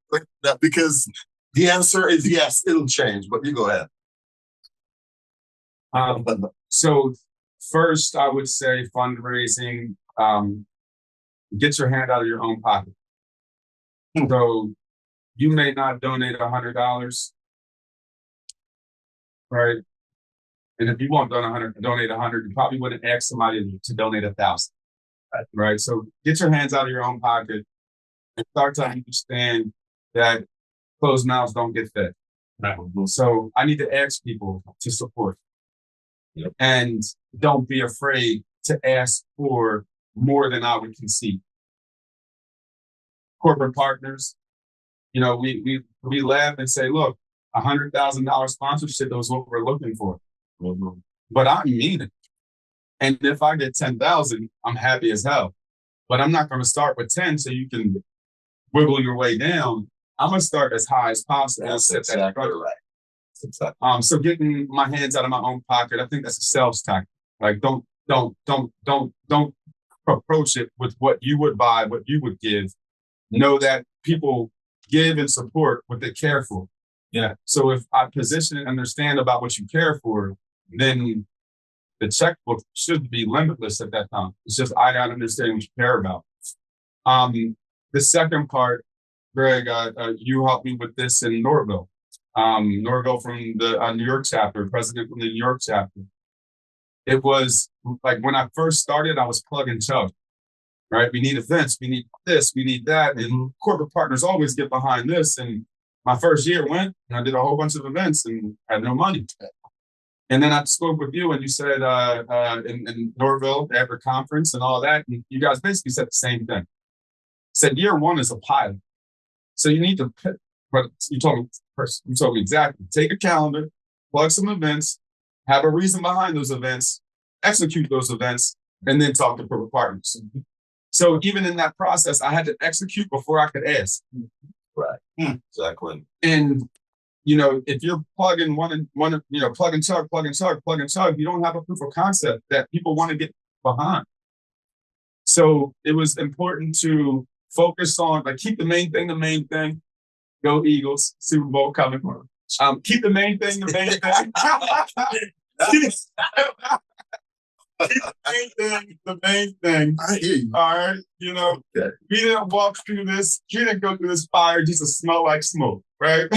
bit. Because the answer is yes, it'll change, but you go ahead. So first, I would say fundraising, get your hand out of your own pocket. So you may not donate $100, right? And if you won't donate 100, you probably wouldn't ask somebody to donate 1,000, right? So get your hands out of your own pocket and start to understand that closed mouths don't get fed. Right. So I need to ask people to support. Yep. And don't be afraid to ask for more than I would concede. Corporate partners, we laugh and say, look, $100,000 sponsorship is what we're looking for. Mm-hmm. But I mean it. And if I get 10,000, I'm happy as hell. But I'm not going to start with 10 so you can wiggle your way down. I'm going to start as high as possible. That's exactly right. Exactly. So getting my hands out of my own pocket, I think that's a sales tactic. Like don't approach it with what you would buy, what you would give. Know that people give and support what they care for. Yeah. So if I position and understand about what you care for, then the checkbook should be limitless at that time. It's just I gotta understand what you care about. The second part, Greg, you helped me with this in Norville. Norville from the New York chapter, president from the New York chapter. It was like when I first started, I was plug and chug, right? We need events, we need this, we need that. And corporate partners always get behind this. And my first year went and I did a whole bunch of events and had no money. And then I spoke with you and you said in Norville, they have a conference and all that. And you guys basically said the same thing. Said year one is a pilot. So you need to pick, but you told me exactly, take a calendar, plug some events, have a reason behind those events, execute those events, and then talk to corporate partners. So even in that process, I had to execute before I could ask. Right. Exactly. And if you're plugging plug and chug, you don't have a proof of concept that people want to get behind. So it was important to focus on, keep the main thing. Go Eagles, Super Bowl coming. Keep the main thing. The main thing. I hear you. All right. We didn't walk through this. We didn't go through this fire just to smell like smoke, right?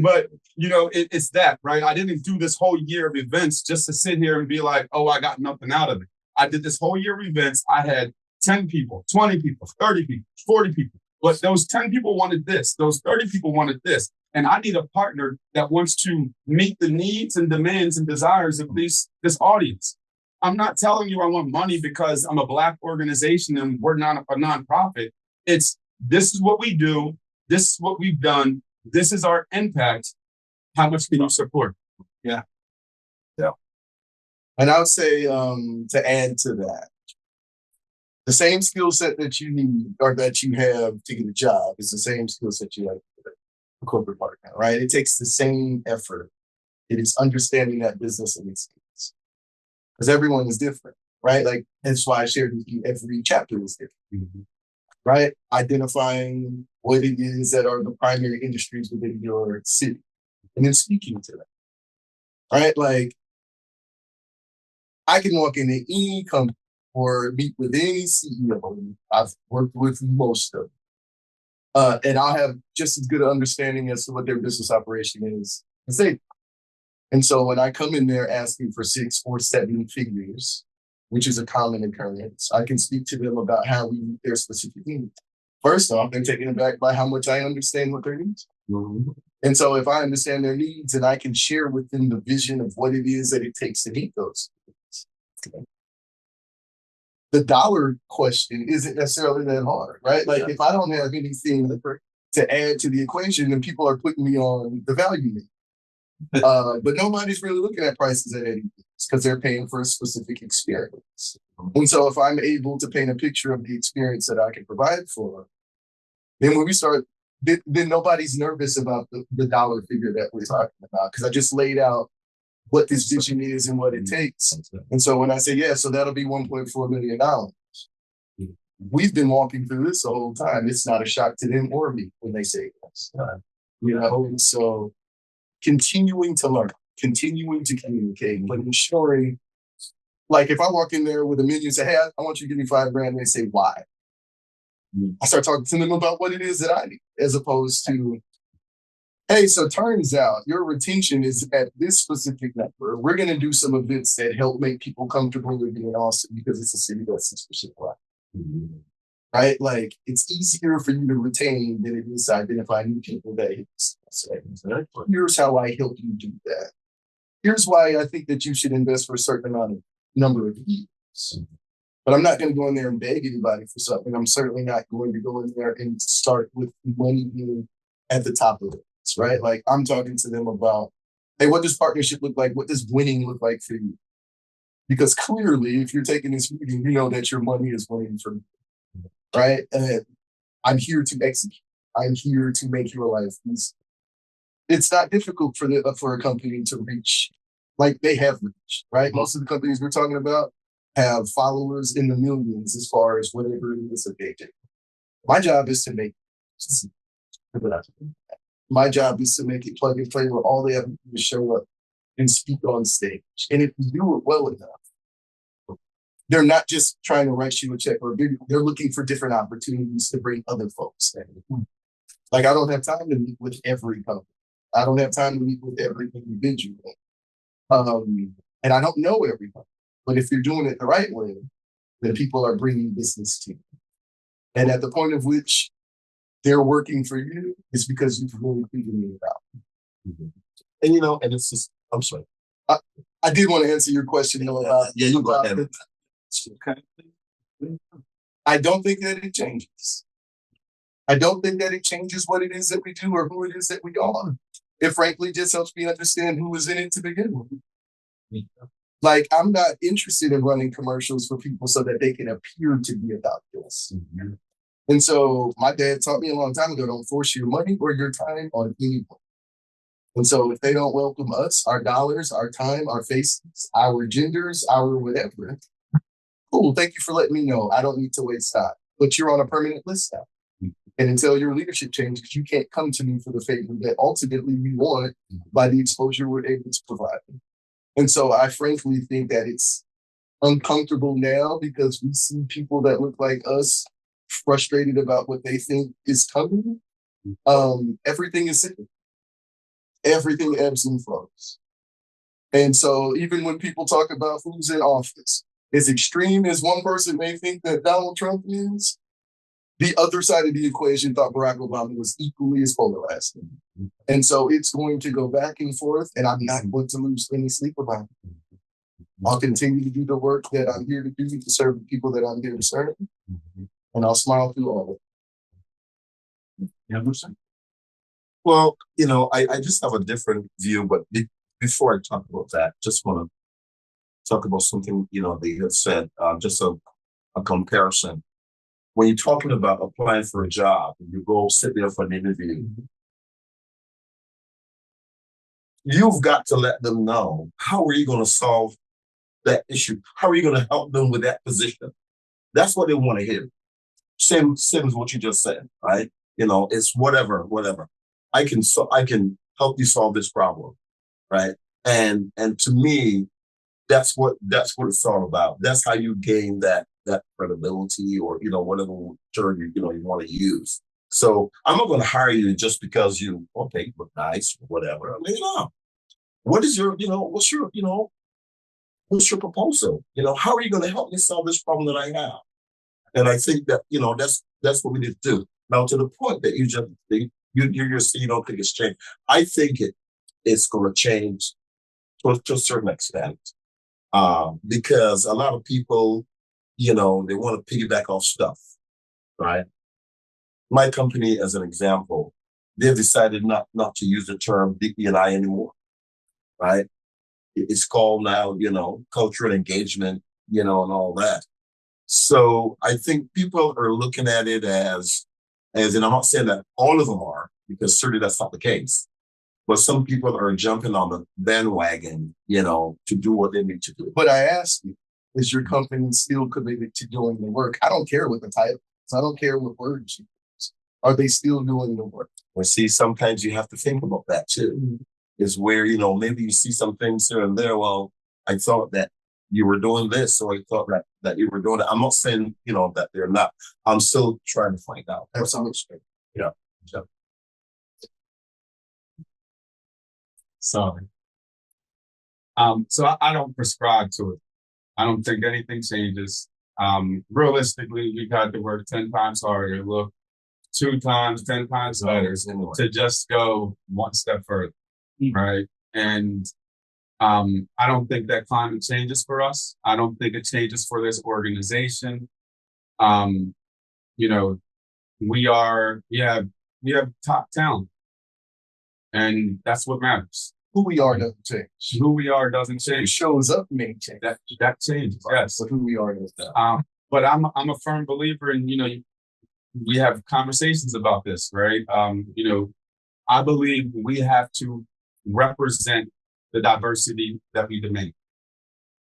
But, it's that, right? I didn't do this whole year of events just to sit here and be like, oh, I got nothing out of it. I did this whole year of events. I had 10 people, 20 people, 30 people, 40 people. But those 10 people wanted this. Those 30 people wanted this. And I need a partner that wants to meet the needs and demands and desires of this audience. I'm not telling you I want money because I'm a Black organization and we're not a nonprofit. This is what we do. This is what we've done. This is our impact. How much can you support? Yeah. And I would say to add to that, the same skill set that you need or that you have to get a job is the same skill set you have for a corporate partner, right? It takes the same effort. It is understanding that business and its needs. Because everyone is different. right? Like, that's why I shared with you every chapter is different, right? Identifying what it is that are the primary industries within your city and then speaking to them, right? Like, I can walk into any company or meet with any CEO. I've worked with most of them. And I'll have just as good an understanding as to what their business operation is as they do. And so when I come in there asking for 6 or 7 figures, which is a common occurrence, I can speak to them about how we meet their specific needs. First off, they're taken aback by how much I understand what their needs are. And so if I understand their needs and I can share with them the vision of what it is that it takes to meet those needs, the dollar question isn't necessarily that hard, right? Like, if I don't have anything to add to the equation, then people are putting me on the value meter. But nobody's really looking at prices at any because they're paying for a specific experience. And so if I'm able to paint a picture of the experience that I can provide for, then when we start, then nobody's nervous about the dollar figure that we're talking about, because I just laid out what this vision is and what it takes. And so when I say, yeah, so that'll be $1.4 million, we've been walking through this the whole time. It's not a shock to them or me when they say yes. And so continuing to learn, continuing to communicate, but ensuring, like, if I walk in there with $1 million and say, hey, I want you to give me $5,000, and they say, why? I start talking to them about what it is that I need, as opposed to, hey, so turns out your retention is at this specific number. We're going to do some events that help make people comfortable with being in Austin because it's a city that's 6% black. Right? Like, it's easier for you to retain than it is to identify new people that hit this. Here's how I help you do that. Here's why I think that you should invest for a certain number of years. But I'm not going to go in there and beg anybody for something. I'm certainly not going to go in there and start with money being at the top of it, right? Like, I'm talking to them about, hey, what does partnership look like? What does winning look like for you? Because clearly, if you're taking this meeting, you know that your money is winning for me, right? And I'm here to execute. I'm here to make your life easy. It's not difficult for a company to reach, like they have reached, right? Most of the companies we're talking about have followers in the millions as far as whatever it is that they do. My job is to make it plug and play where all they have to do is show up and speak on stage. And if you do it well enough, they're not just trying to write you a check or a video. They're looking for different opportunities to bring other folks in. Like, I don't have time to meet with every company. I don't have time to meet with every individual. And I don't know everybody. But if you're doing it the right way, then people are bringing business to you. And at the point of which they're working for you, it's because you've really figured it out. And and it's just, I'm sorry. I did want to answer your question though about, you go ahead. I don't think that it changes. I don't think that it changes what it is that we do or who it is that we are. It frankly just helps me understand who was in it to begin with. Like, I'm not interested in running commercials for people so that they can appear to be about this. And so my dad taught me a long time ago, don't force your money or your time on anyone. And so if they don't welcome us, our dollars, our time, our faces, our genders, our whatever, cool, thank you for letting me know. I don't need to waste time. But you're on a permanent list now. And until your leadership changes, you can't come to me for the favor that ultimately we want by the exposure we're able to provide. And so I frankly think that it's uncomfortable now because we see people that look like us frustrated about what they think is coming. Everything is cyclical. Everything ebbs and flows. And so even when people talk about who's in office, as extreme as one person may think that Donald Trump is, the other side of the equation thought Barack Obama was equally as polarized. And so it's going to go back and forth, and I'm not going to lose any sleep about it. I'll continue to do the work that I'm here to do to serve the people that I'm here to serve, and I'll smile through all of it. Emerson? Well, I just have a different view, but before I talk about that, just want to talk about something, that you have said, just a comparison. When you're talking about applying for a job, and you go sit there for an interview, you've got to let them know, how are you going to solve that issue? How are you going to help them with that position? That's what they want to hear. Same as what you just said, right? It's whatever. I can help you solve this problem, right? And to me, that's what it's all about. That's how you gain that credibility, or whatever term you want to use. So I'm not going to hire you just because you look nice or whatever. I mean, what is your what's your proposal? How are you going to help me solve this problem that I have? And I think that that's what we need to do. Now, to the point that you just think you don't think it's changed. I think it's going to change to a certain extent, because a lot of people, they want to piggyback off stuff, right? My company, as an example, they've decided not to use the term DE&I anymore, right? It's called now, culture and engagement, and all that. So I think people are looking at it as, and I'm not saying that all of them are, because certainly that's not the case. But some people are jumping on the bandwagon, to do what they need to do. But I asked you, is your company still committed to doing the work? I don't care what the title is. I don't care what words you use. Are they still doing the work? Well, see, sometimes you have to think about that too. Mm-hmm. Is where, maybe you see some things here and there. Well, I thought that you were doing this, or I thought that you were doing that. I'm not saying, that they're not. I'm still trying to find out. That's understood. Yeah. Sorry. So I don't prescribe to it. I don't think anything changes. Realistically, we've had to work 10 times harder, look 2 times, 10 times better to just go one step further, right? And I don't think that climate changes for us. I don't think it changes for this organization. We have top talent, and that's what matters. Who we are doesn't change. Who we are doesn't change. Who shows up may change. That changes, yes. But who we are does but I'm a firm believer in, we have conversations about this, right? I believe we have to represent the diversity that we demand.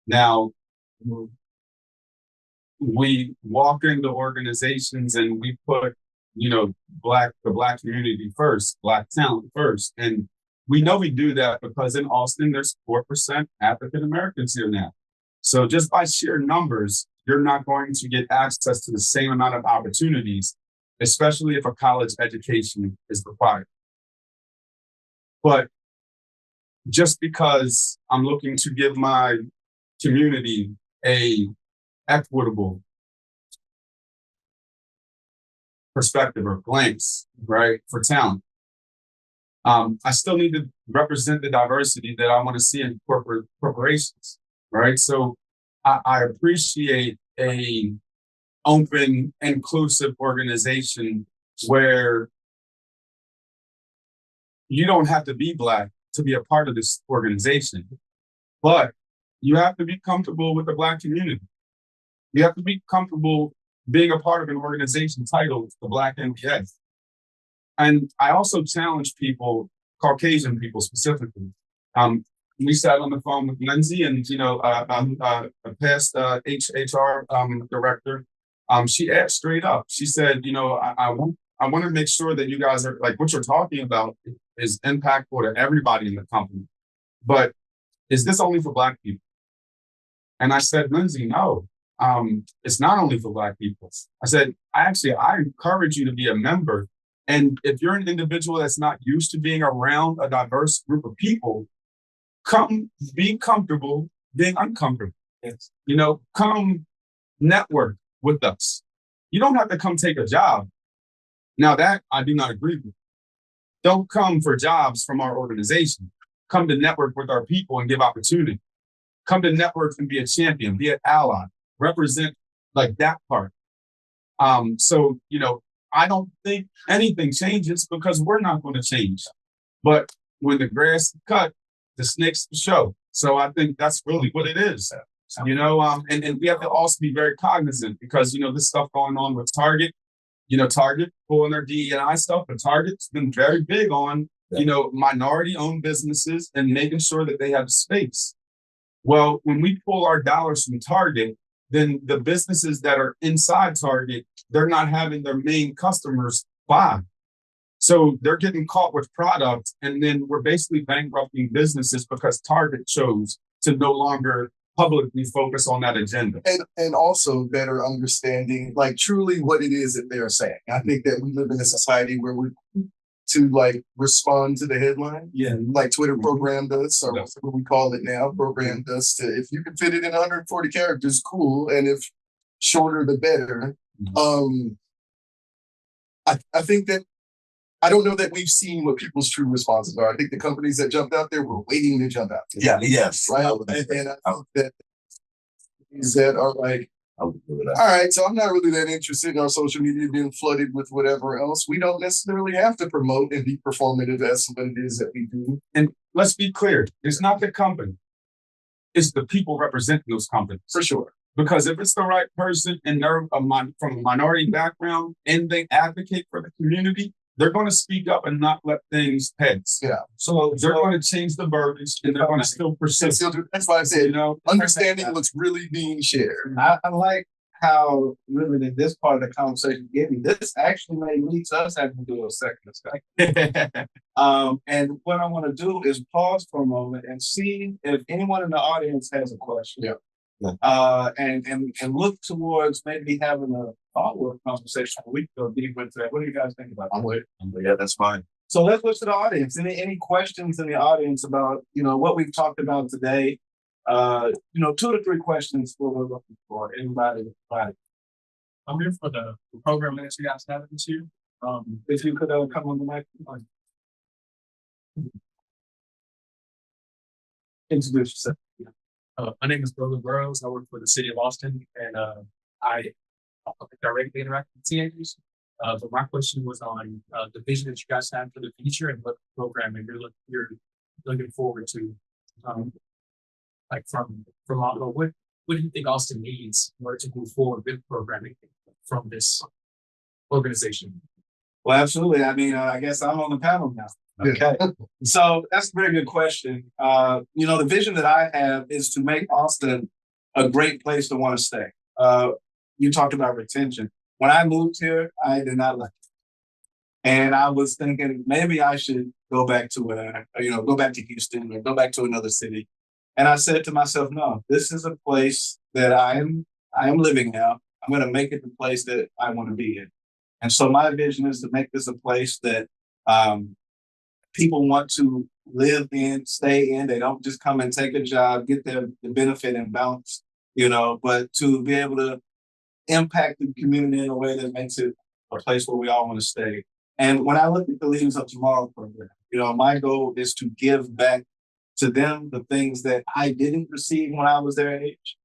Now, we walk into organizations and we put, the Black community first, Black talent first. And we know we do that because in Austin, there's 4% African Americans here now. So just by sheer numbers, you're not going to get access to the same amount of opportunities, especially if a college education is required. But just because I'm looking to give my community a equitable perspective or glance, right, for talent, I still need to represent the diversity that I want to see in corporations, right? So I appreciate a open, inclusive organization where you don't have to be Black to be a part of this organization, but you have to be comfortable with the Black community. You have to be comfortable being a part of an organization titled the Black MBA. And I also challenge people, Caucasian people specifically. We sat on the phone with Lindsay and, a past HR director. She asked straight up. She said, I want to make sure that you guys are, like, what you're talking about is impactful to everybody in the company. But is this only for Black people? And I said, Lindsay, no, it's not only for Black people. I said, I encourage you to be a member. And if you're an individual that's not used to being around a diverse group of people, come be comfortable being uncomfortable. Yes. Come network with us. You don't have to come take a job. Now that I do not agree with. Don't come for jobs from our organization. Come to network with our people and give opportunity. Come to network and be a champion, be an ally, represent like that part. So, I don't think anything changes because we're not going to change. But when the grass is cut, the snakes show. So I think that's really what it is. And we have to also be very cognizant because, this stuff going on with Target, Target pulling their DE&I stuff, but Target's been very big on, minority-owned businesses and making sure that they have space. Well, when we pull our dollars from Target, then the businesses that are inside Target, they're not having their main customers buy. So they're getting caught with product, and then we're basically bankrupting businesses because Target chose to no longer publicly focus on that agenda. And also better understanding like truly what it is that they're saying. I think that we live in a society where we to like respond to the headline. Yeah. Like Twitter programmed us, or whatever we call it now, programmed us to if you can fit it in 140 characters, cool. And if shorter the better. I think that I don't know that we've seen what people's true responses are. I think the companies that jumped out there were waiting to jump out there. Yeah, yes. Right. And I think that is that are like, I would agree with that. all right, so I'm not really that interested in our social media being flooded with whatever else. We don't necessarily have to promote and be performative as what it is that we do. And let's be clear, it's not the company. It's the people representing those companies. For sure. Because if it's the right person and they're from a minority background and they advocate for the community, they're going to speak up and not let things pass. Yeah. So they're going to change the verbiage and they're going to still persist. That's why I said, understanding what's really being shared. I like how really in this part of the conversation gave me. This actually may lead to us having to do a second discussion. And what I want to do is pause for a moment and see if anyone in the audience has a question. Yeah. And look towards maybe having a follow-up conversation. We can go deeper into that. What do you guys think about that? Yeah, that's fine. So let's look to the audience. Any questions in the audience about what we've talked about today? 2 to 3 questions what we're looking for. Anybody? I'm here for the program that you guys have this year. If you could come on the microphone. Introduce yourself. My name is Dayron Bowers. I work for the city of Austin, and I directly interact with teenagers. But my question was on the vision that you guys have for the future and what programming you're looking forward to. Like from what do you think Austin needs in order to move forward with programming from this organization? Well, absolutely. I mean, I guess I'm on the panel now. Okay. So that's a very good question. The vision that I have is to make Austin a great place to want to stay. You talked about retention. When I moved here, I did not like it. And I was thinking maybe I should go back to go back to Houston or go back to another city. And I said to myself, no, this is a place that I am living now. I'm going to make it the place that I want to be in. And so my vision is to make this a place that people want to live in, stay in. They don't just come and take a job, get the benefit and bounce, but to be able to impact the community in a way that makes it a place where we all want to stay. And when I look at the Leaders of Tomorrow program, my goal is to give back to them the things that I didn't receive when I was their age.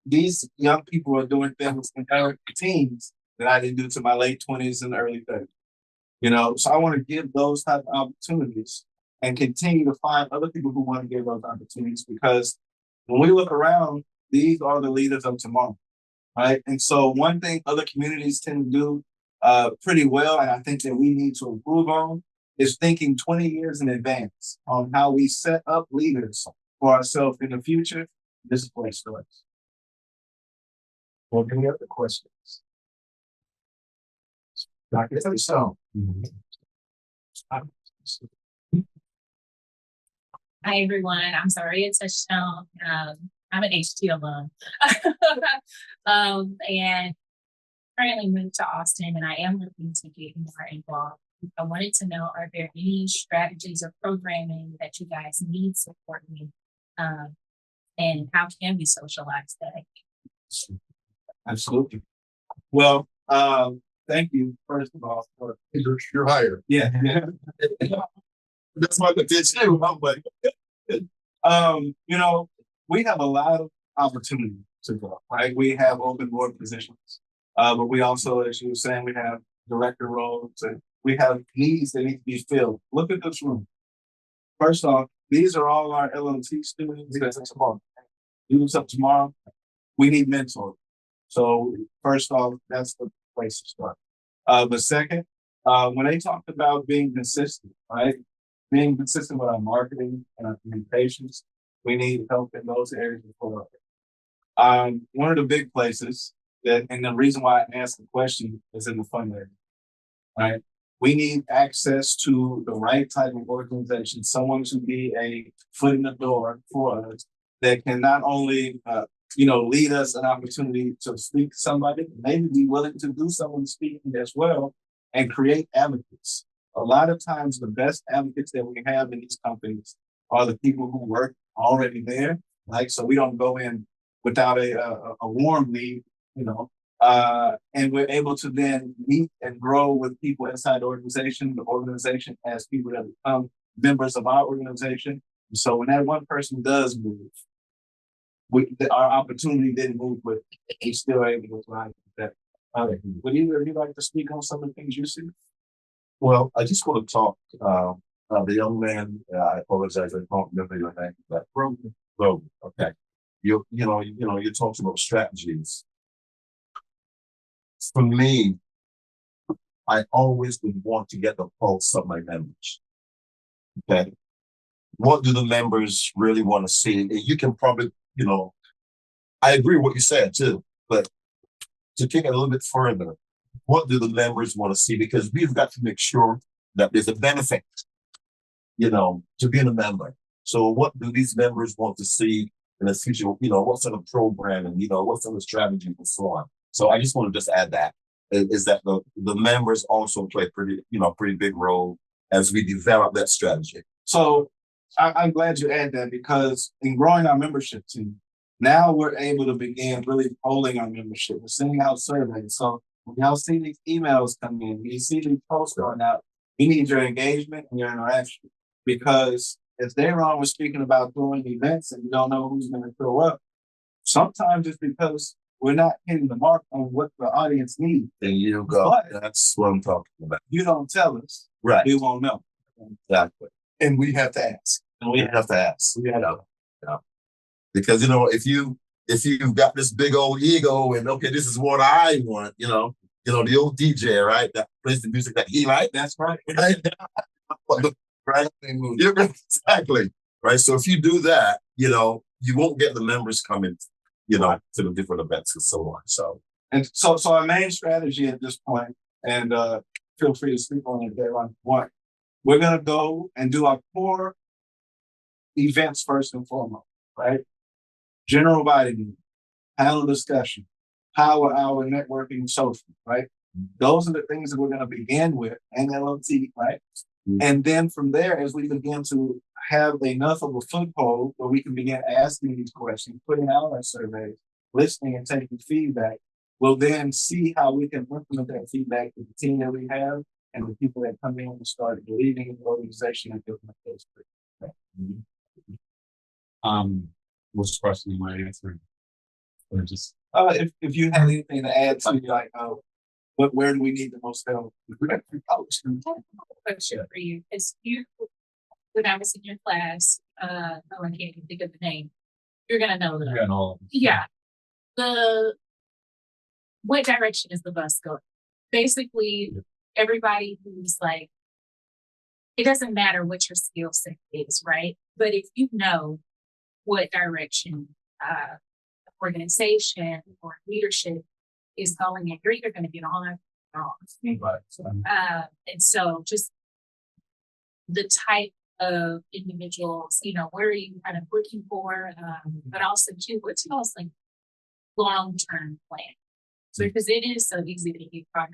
These young people are doing things in their teens that I didn't do to my late 20s and early 30s. So I want to give those type of opportunities and continue to find other people who want to give those opportunities, because when we look around, these are the leaders of tomorrow, right? And so one thing other communities tend to do pretty well, and I think that we need to improve on, is thinking 20 years in advance on how we set up leaders for ourselves in the future. This is a place for us. Well, any other questions? Dr. Stone. Hi, everyone. I'm sorry it's a show. I'm an HT alum. And currently moved to Austin, and I am looking to get more involved. I wanted to know, are there any strategies or programming that you guys need support in? And how can we socialize that? Absolutely. Well, thank you, first of all, for You're hired. yeah. That's my petition. We have a lot of opportunity to grow, right? We have open board positions, but we also, as you were saying, we have director roles and we have needs that need to be filled. Look at this room. First off, these are all our LLT students that's tomorrow. Students up tomorrow. We need mentors. So first off, that's the place to start. But second, when they talked about being consistent, right? Being consistent with our marketing and our communications, We need help in those areas as well. One of the big places that, and the reason why I asked the question is in the fundraising, right? We need access to the right type of organization, someone to be a foot in the door for us that can not only, lead us an opportunity to speak to somebody, maybe be willing to do some of the speaking as well and create advocates. A lot of times the best advocates that we have in these companies are the people who work already there, right? So we don't go in without a warm lead, and we're able to then meet and grow with people inside the organization as people that become members of our organization. So when that one person does move, our opportunity didn't move, but we still able to thrive with that. Would either of you like to speak on some of the things you see? Well, I just want to talk, the young man, I apologize, I don't remember your name, but Grogan, okay. You talked about strategies. For me, I always would want to get the pulse of my members. Okay. What do the members really want to see? And you can probably, I agree with what you said too, but to take it a little bit further, what do the members want to see? Because we've got to make sure that there's a benefit, to being a member. So what do these members want to see in the future? What sort of program and, what sort of strategy and so on. So I just want to just add that is that the members also play pretty big role as we develop that strategy. So I'm glad you add that, because in growing our membership team, now we're able to begin really polling our membership. We're sending out surveys. So when y'all see these emails come in, you see these posts going out, we need your engagement and your interaction. Because as Dayron was speaking about doing events and you don't know who's going to show up, sometimes it's because we're not hitting the mark on what the audience needs. There you go. But that's what I'm talking about. You don't tell us, right? We won't know. Exactly. And we have to ask. We have to ask. Because if you've got this big old ego and okay, this is what I want, the old DJ, right? That plays the music that he likes. That's right. Right? Exactly. Right. So if you do that, you won't get the members coming, to the different events and so on. So our main strategy at this point, and feel free to speak on it, Dayron. One, we're gonna go and do our core events first and foremost, right? General body meeting, panel discussion, power hour, networking, social, right? Those are the things that we're going to begin with, and LLT, right? And then from there, as we begin to have enough of a foothold where we can begin asking these questions, putting out our surveys, listening and taking feedback, we'll then see how we can implement that feedback to the team that we have and the people that come in and start believing in the organization and doing the case. Which question am I answering? Or just if you have anything to add to like where do we need the most help? Question for you is when I was in your class, I can't even think of the name. You're gonna know that. Yeah. What direction is the bus going? Basically, everybody who's like, it doesn't matter what your skill set is, right? But if you know what direction organization or leadership is going in, you're either going to get on or off. And so just the type of individuals, where are you kind of looking for, but also too, what's your like long-term plan? So because it is so easy to get caught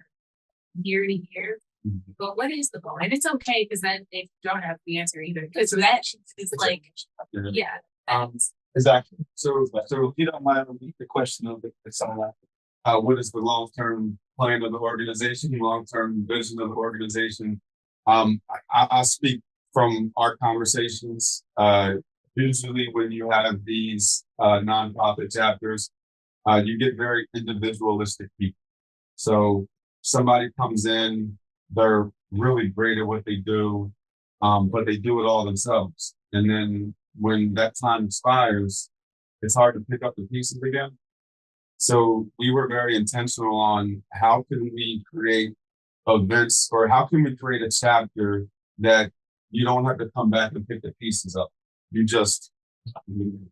year to year. But what is the goal? And it's okay because then if you don't have the answer either, because that is like, yeah. Exactly. So if you don't mind, repeat the question of someone. What is the long-term plan of the organization, long-term vision of the organization? I speak from our conversations. Usually when you have these nonprofit chapters, you get very individualistic people. So somebody comes in, they're really great at what they do, but they do it all themselves. And then when that time expires, it's hard to pick up the pieces again. So we were very intentional on how can we create events or how can we create a chapter that you don't have to come back and pick the pieces up. You just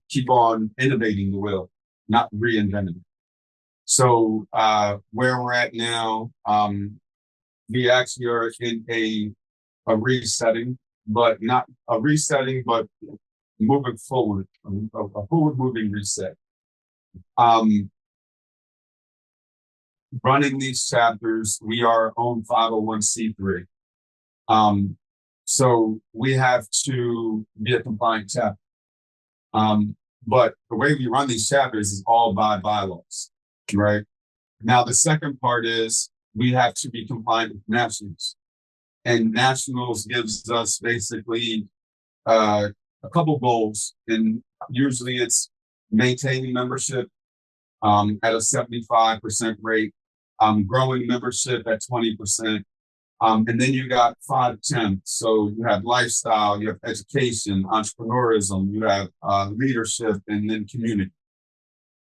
keep on innovating the wheel, not reinventing it. So where we're at now, we actually are in a resetting, but not a resetting, but moving forward, a forward moving reset. Running these chapters, we are our own 501c3. So we have to be a compliant chapter. But the way we run these chapters is all by bylaws, right? Now, the second part is we have to be compliant with nationals. And nationals gives us basically a couple goals. And usually it's maintaining membership at a 75% rate, growing membership at 20%. And then you got 5 temps. So you have lifestyle, you have education, entrepreneurism, you have leadership, and then community.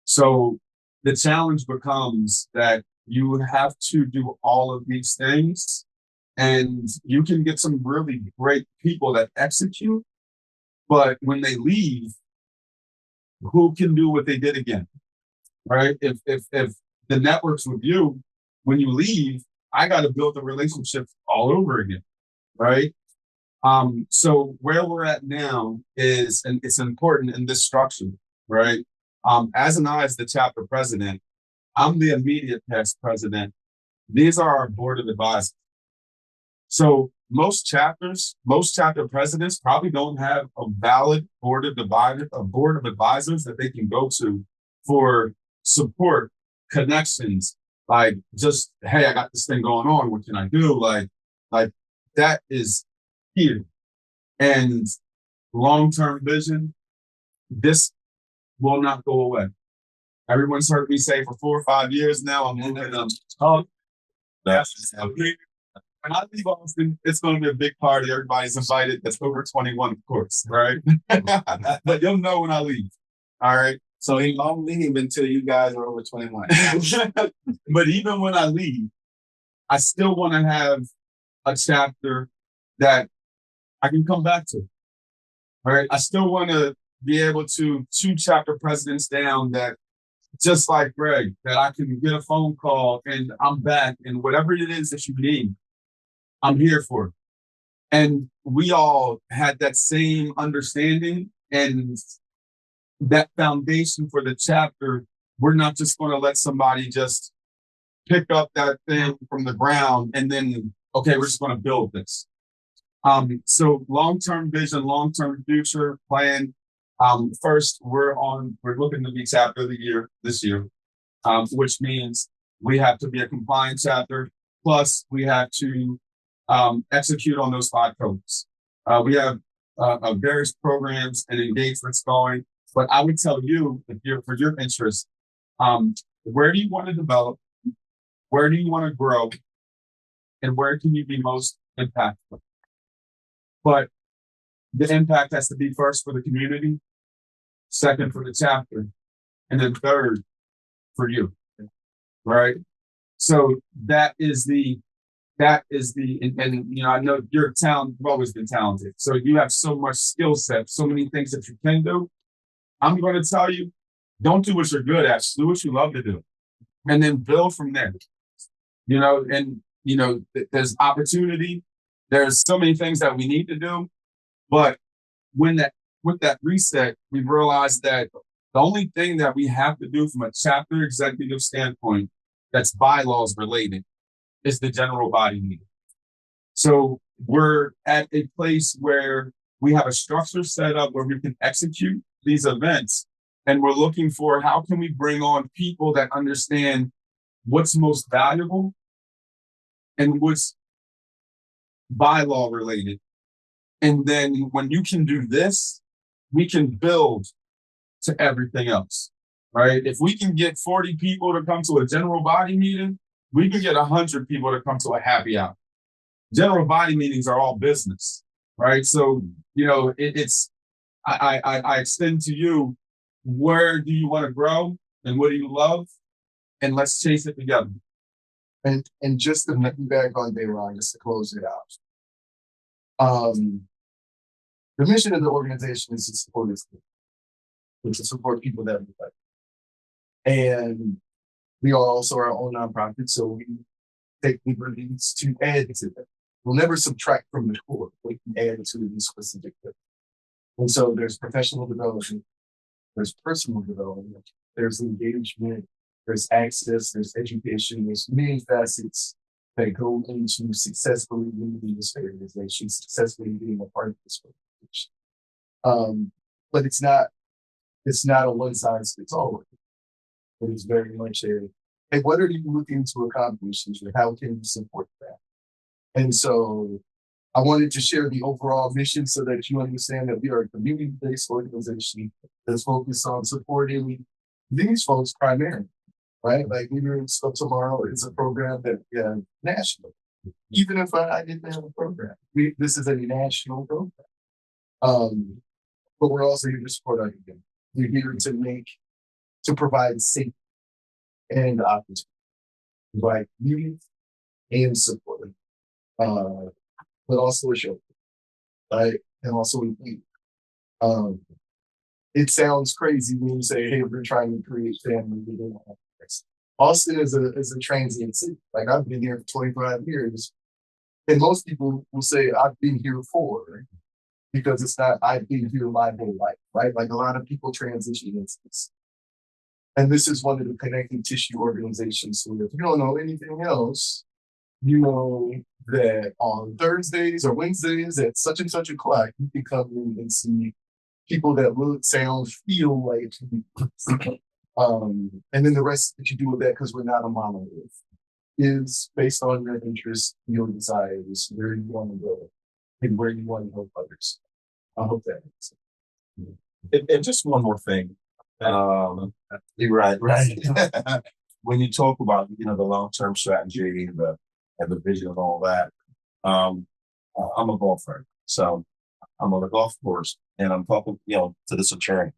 So the challenge becomes that you have to do all of these things, and you can get some really great people that execute, but when they leave, who can do what they did again, right? If the network's with you, when you leave, I got to build the relationship all over again, right? So where we're at now is, and it's important in this structure, right? As the chapter president, I'm the immediate past president. These are our board of advisors. So most chapter presidents probably don't have a valid board of advisors that they can go to for support, connections, like just, hey, I got this thing going on. What can I do? Like that is here. And long-term vision, this will not go away. Everyone's heard me say for 4 or 5 years now, I'm moving them. When I leave Austin, it's going to be a big party. Everybody's invited. That's over 21, of course, right? But you'll know when I leave. All right. So he won't leave until you guys are over 21. But even when I leave, I still want to have a chapter that I can come back to. All right. I still want to be able to 2 chapter presidents down that, just like Greg, that I can get a phone call and I'm back, and whatever it is that you need, I'm here for it. And we all had that same understanding and that foundation for the chapter. We're not just going to let somebody just pick up that thing from the ground and then, okay, we're just going to build this. So long-term vision, long-term future plan. First, we're looking to be chapter of the year this year, which means we have to be a compliant chapter. Plus, we have to execute on those 5 codes. We have various programs and engagements going, but I would tell you, for your interest, where do you want to develop? Where do you want to grow? And where can you be most impactful? But the impact has to be first for the community, second for the chapter, and then third for you, right? So that is the, and you know, I know you're talented, you've always been talented. So you have so much skill set, so many things that you can do. I'm going to tell you, don't do what you're good at, do what you love to do, and then build from there. You know, and you know, there's opportunity. There's so many things that we need to do, but with that reset, we realized that the only thing that we have to do from a chapter executive standpoint that's bylaws related is the general body meeting. So we're at a place where we have a structure set up where we can execute these events, and we're looking for how can we bring on people that understand what's most valuable and what's bylaw related. And then when you can do this, we can build to everything else, right? If we can get 40 people to come to a general body meeting, we can get 100 people to come to a happy hour. General body meetings are all business, right? So, you know, I extend to you, where do you want to grow and what do you love? And let's chase it together. And just to piggyback on Dayron, just to close it out. The mission of the organization is to support its but to support people that we like. And we are also our own nonprofit, so we take liberties to add to that. We'll never subtract from the core. We can add to the specific thing. And so there's professional development, there's personal development, there's engagement, there's access, there's education, there's many facets that go into successfully leading this organization, successfully being a part of this organization. But it's not a one size fits all. It is very much hey, what are you looking to accomplish and how can you support that? And so I wanted to share the overall mission so that you understand that we are a community-based organization that's focused on supporting these folks primarily, right? Like Leaders of Tomorrow is a program that we have national. Even if I didn't have a program, this is a national program. But we're also here to support our community. We're here to provide safety and opportunity, provide youth and support, but also a show, right? And also a lead. It sounds crazy when you say, "Hey, we're trying to create family within Austin." Austin is a transient city. Like I've been here for 25 years, and most people will say I've been here for. Because it's not, I've been here my whole life, right? Like a lot of people transition into this. And this is one of the connecting tissue organizations. So if you don't know anything else, you know that on Thursdays or Wednesdays at such and such o'clock, you can come in and see people that look, sound, feel like you. And then the rest that you do with that, because we're not a monolith, is based on your interests, your desires, where you want to go. And where you want to help others. I hope that makes sense. And just one more thing. You're right. When you talk about, the long-term strategy and the vision and all that, I'm a golfer. So I'm on a golf course and I'm talking, to this attorney.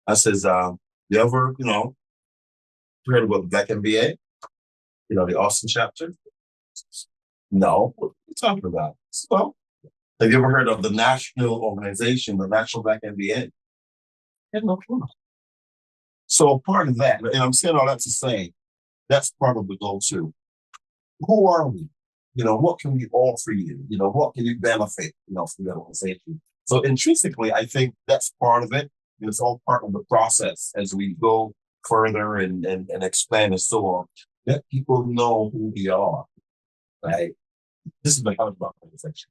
I says, you ever, heard about the Black MBA? The Austin chapter? No, what are you talking about? Well, have you ever heard of the national organization, the National Black MBA? I had no clue. So part of that, and I'm saying all that to say, that's part of the goal too. Who are we? What can we offer you? What can you benefit, from the organization? So intrinsically, I think that's part of it. It's all part of the process as we go further and expand and so on. Let people know who we are, right? This is the kind of organization.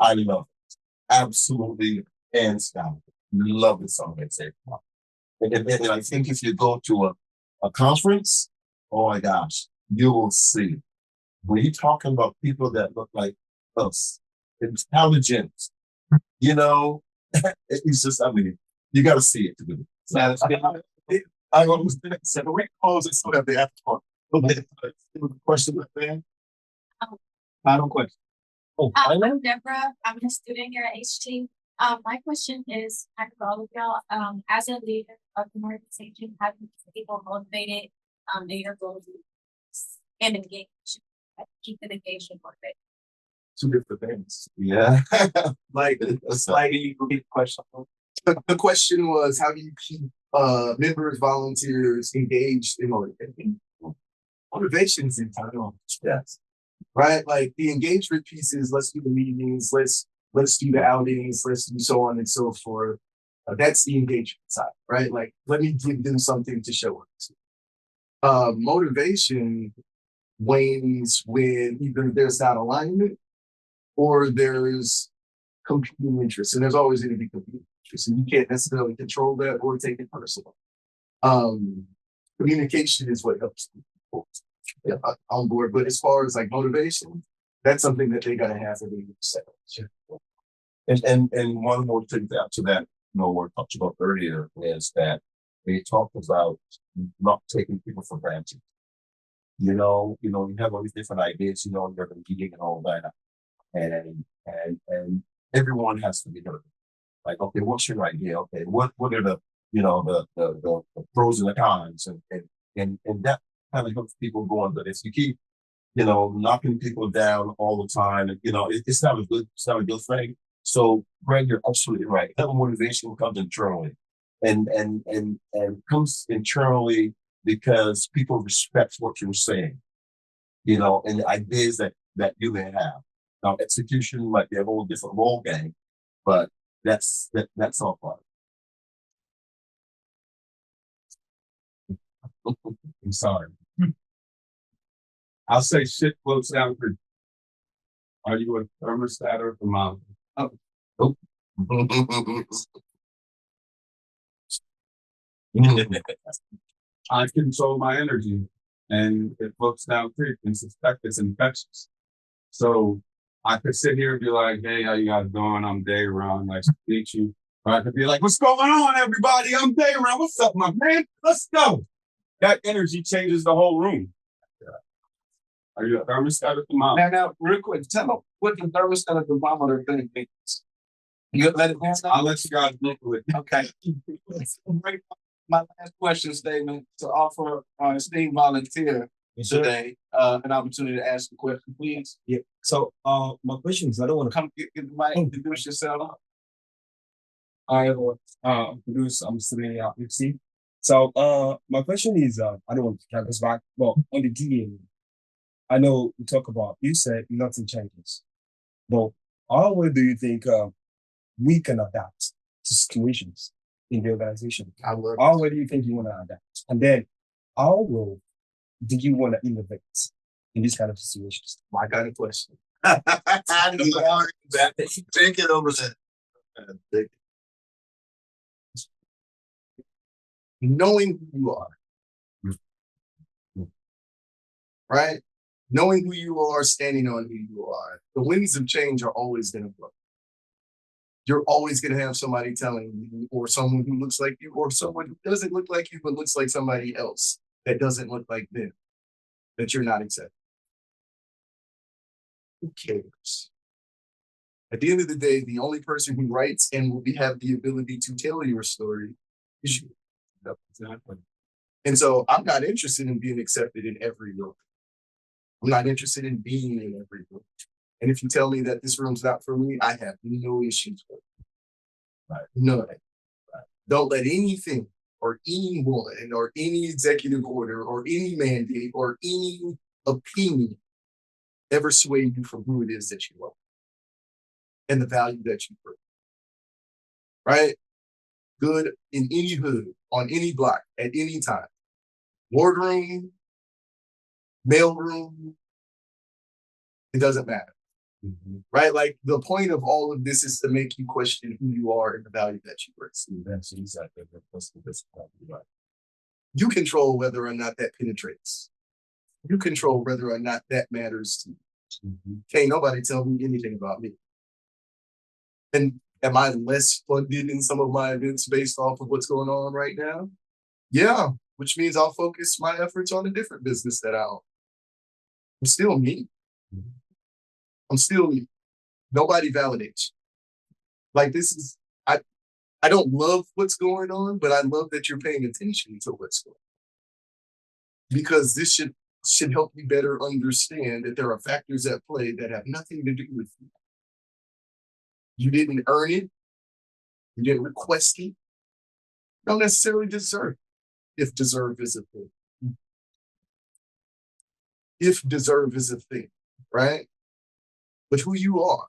I love it. Absolutely, hands down. Love this organization. And I think if you go to a conference, oh my gosh, you will see. When you're talking about people that look like us, intelligent, it's just, you got to see it to do it. So, I always said, we close it so that they have to talk. Okay. Question at the end? Final question. I'm Deborah. I'm a student here at HT. My question is, for all of y'all, as a leader of the organization, how do you keep people motivated, your goals and engaged? Keep the engagement motivated. Two different things. Yeah. You repeat the question. The question was, how do you keep members, volunteers engaged and motivated? Motivation is internal. Yes. Right? Like the engagement piece is let's do the meetings, let's do the outings, let's do so on and so forth. That's the engagement side, right? Like let me give them something to show up. Motivation wanes when either there's not alignment or there's competing interests. And there's always going to be competing interests. And you can't necessarily control that or take it personal. Communication is what helps people on board. But as far as like motivation, that's something that they gotta have to be set up. And one more thing to that, we talked about earlier is that we talked about not taking people for granted. You have all these different ideas, you're competing and all that. And everyone has to be heard. Like, okay, what's your idea? Okay, what are the the pros and the cons and that kind of helps people going. But if you keep, knocking people down all the time, it's not a good thing. So, Greg, you're absolutely right. That motivation comes internally. and comes internally because people respect what you're saying, and the ideas that you may have. Now, execution might be a whole different role game, but that's all part. I'm sorry. I'll say shit floats down for. Are you a thermostat or a thermometer? Oh. I control my energy, and it floats down creek and suspect it's infectious. So I could sit here and be like, "Hey, how you guys doing? I'm Dayron. Nice to meet you." Or I could be like, "What's going on, everybody? I'm Dayron. What's up, my man? Let's go." That energy changes the whole room. Are you a thermostat or thermometer? Now, real quick, tell them what the thermostat or thermometer thing means. You let it pass. I'll let you guys look with it. Okay. My last question statement to offer our esteemed volunteer today an opportunity to ask a question, please. Yeah. So my question is, I don't want to Come get the mic, introduce yourself. Hi everyone. I'm studying at UC. So my question is, I don't want to carry this back, but on the DA, I know you said nothing changes, but how well do you think we can adapt to situations in the organization? How well do you think you want to adapt? And then how well do you want to innovate in these kind of situations? My kind of question. Take it over there. Knowing who you are, right? Knowing who you are, standing on who you are. The winds of change are always going to blow. You're always going to have somebody telling you, or someone who looks like you, or someone who doesn't look like you, but looks like somebody else that doesn't look like them, that you're not accepting. Who cares? At the end of the day, the only person who writes and will have the ability to tell your story is you. And so I'm not interested in being accepted in every room. I'm not interested in being in every room. And if you tell me that this room's not for me, I have no issues with it. Right. None. Right. Don't let anything or anyone or any executive order or any mandate or any opinion ever sway you from who it is that you are and the value that you bring. Right? Good in any hood, on any block, at any time. Wardroom, mailroom, it doesn't matter. Mm-hmm. Right? Like the point of all of this is to make you question who you are and the value that you bring. You control whether or not that penetrates. You control whether or not that matters to you. Mm-hmm. Can't nobody tell me anything about me. And am I less funded in some of my events based off of what's going on right now? Yeah, which means I'll focus my efforts on a different business that I own. I'm still me. I'm still me. Nobody validates. Like this is, I don't love what's going on, but I love that you're paying attention to what's going on. Because this should help you better understand that there are factors at play that have nothing to do with you. You didn't earn it. You didn't request it. You don't necessarily deserve it, if deserve is a thing. If deserve is a thing, right? But who you are.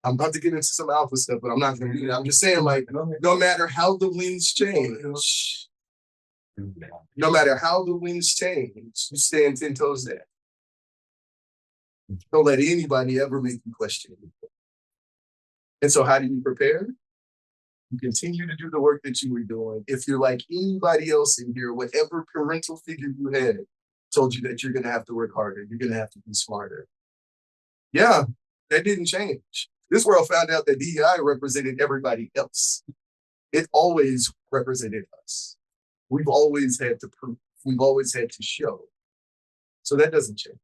I'm about to get into some alpha stuff, but I'm not going to do that. I'm just saying, like, no matter how the winds change, you stand 10 toes down. Don't let anybody ever make you question it. And so how do you prepare? You continue to do the work that you were doing. If you're like anybody else in here, whatever parental figure you had told you that you're going to have to work harder, you're going to have to be smarter. Yeah, that didn't change. This world found out that DEI represented everybody else. It always represented us. We've always had to prove. We've always had to show. So that doesn't change.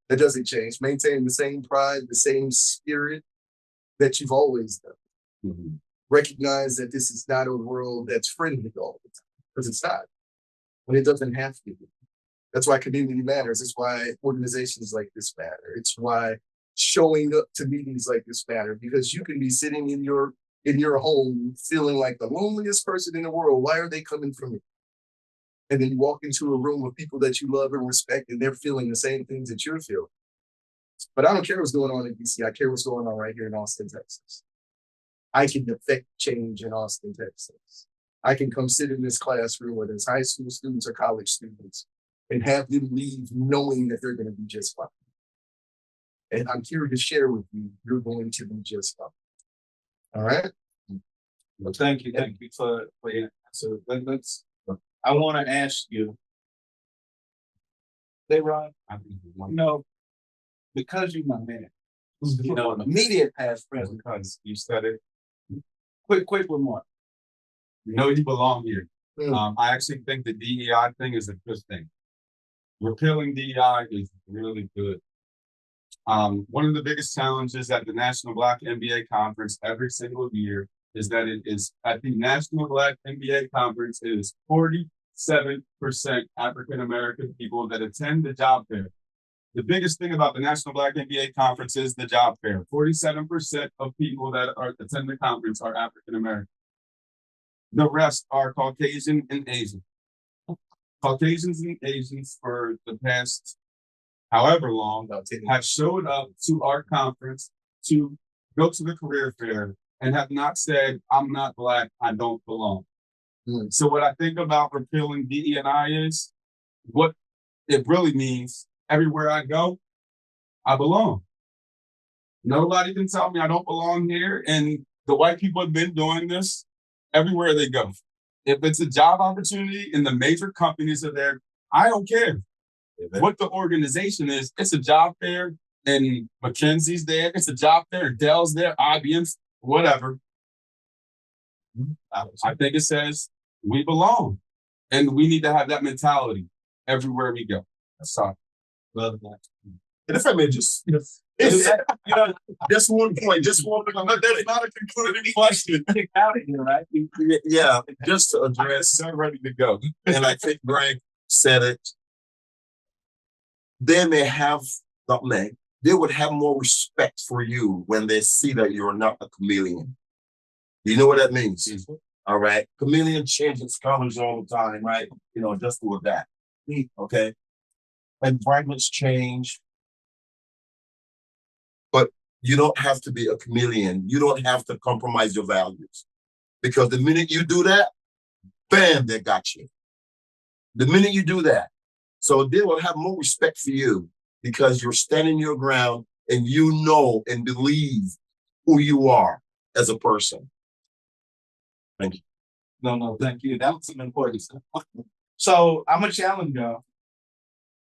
That doesn't change. Maintain the same pride, the same spirit that you've always done. Mm-hmm. Recognize that this is not a world that's friendly all the time, because it's not. When it doesn't have to be. That's why community matters. It's why organizations like this matter. It's why showing up to meetings like this matter, because you can be sitting in your in your home feeling like the loneliest person in the world. Why are they coming from you? And then you walk into a room with people that you love and respect, and they're feeling the same things that you're feeling. But I don't care what's going on in DC. I care what's going on right here in Austin, Texas. I can affect change in Austin, Texas. I can come sit in this classroom, whether it's high school students or college students, and have them leave knowing that they're going to be just fine. And I'm here to share with you, you're going to be just fine. All right? Well, thank you for your answer. I want to ask you, Dayron, because you're my man, immediate past, present, Because you studied, quick remark. you know you belong here. I actually think the DEI thing is a good thing. Repealing DEI is really good. One of the biggest challenges at the National Black MBA Conference every single year is that it is at the National Black MBA Conference, it is 47% African American people that attend the job fair. The biggest thing about the National Black MBA Conference is the job fair. 47% of people that attend the conference are African American. The rest are Caucasian and Asian. Caucasians and Asians for the past however long have showed up to our conference to go to the career fair and have not said, I'm not Black, I don't belong. So what I think about repealing DE&I is what it really means. Everywhere I go, I belong. Nobody can tell me I don't belong here. And the white people have been doing this everywhere they go. If it's a job opportunity and the major companies are there, I don't care what the organization is. It's a job fair and McKinsey's there. It's a job fair and Dell's there, IBM's, whatever. I think it says we belong. And we need to have that mentality everywhere we go. That's all. And if I may just, just one point, that's not a concluding question. Out of here, right? Yeah, just to address, I'm ready to go. And I think Greg said it. They may have, not may, they would have more respect for you when they see that you're not a chameleon. You know what that means? Mm-hmm. All right. Chameleon changes colors all the time, right? Just to adapt. Okay. Environments change. But you don't have to be a chameleon. You don't have to compromise your values. Because the minute you do that, bam, they got you. The minute you do that. So they will have more respect for you because you're standing your ground and you know and believe who you are as a person. Thank you. No, thank you. That was some important stuff. So I'm a challenger.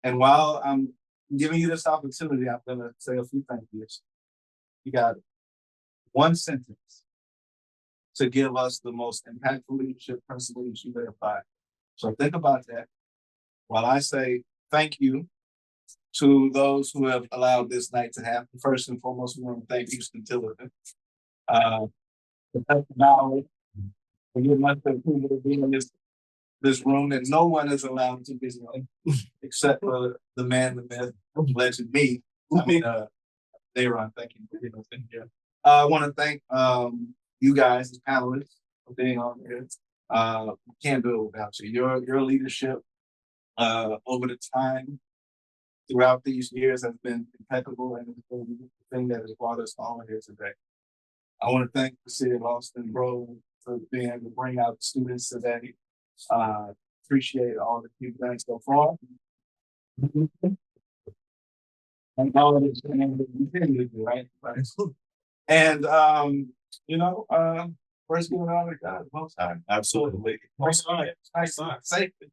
And while I'm giving you this opportunity, I'm going to say a few thank yous. You got one sentence to give us the most impactful leadership principles you may apply. So think about that while I say thank you to those who have allowed this night to happen. First and foremost, we want to thank Houston Tillerton. Now, for your much approval to be in this room that no one is allowed to be in, except for the man, the myth, legend, me. Dayron, thank you for being here. I want to thank you guys, as panelists, for being on here. We can't do it without you. Your leadership over the time throughout these years has been impeccable, and it's the thing that has brought us all here today. I want to thank the city of Austin, bro, for being able to bring out the students today. Appreciate all that you've done so far. And all of this, right? And first giving honor to God most time. Absolutely. Nice, safety.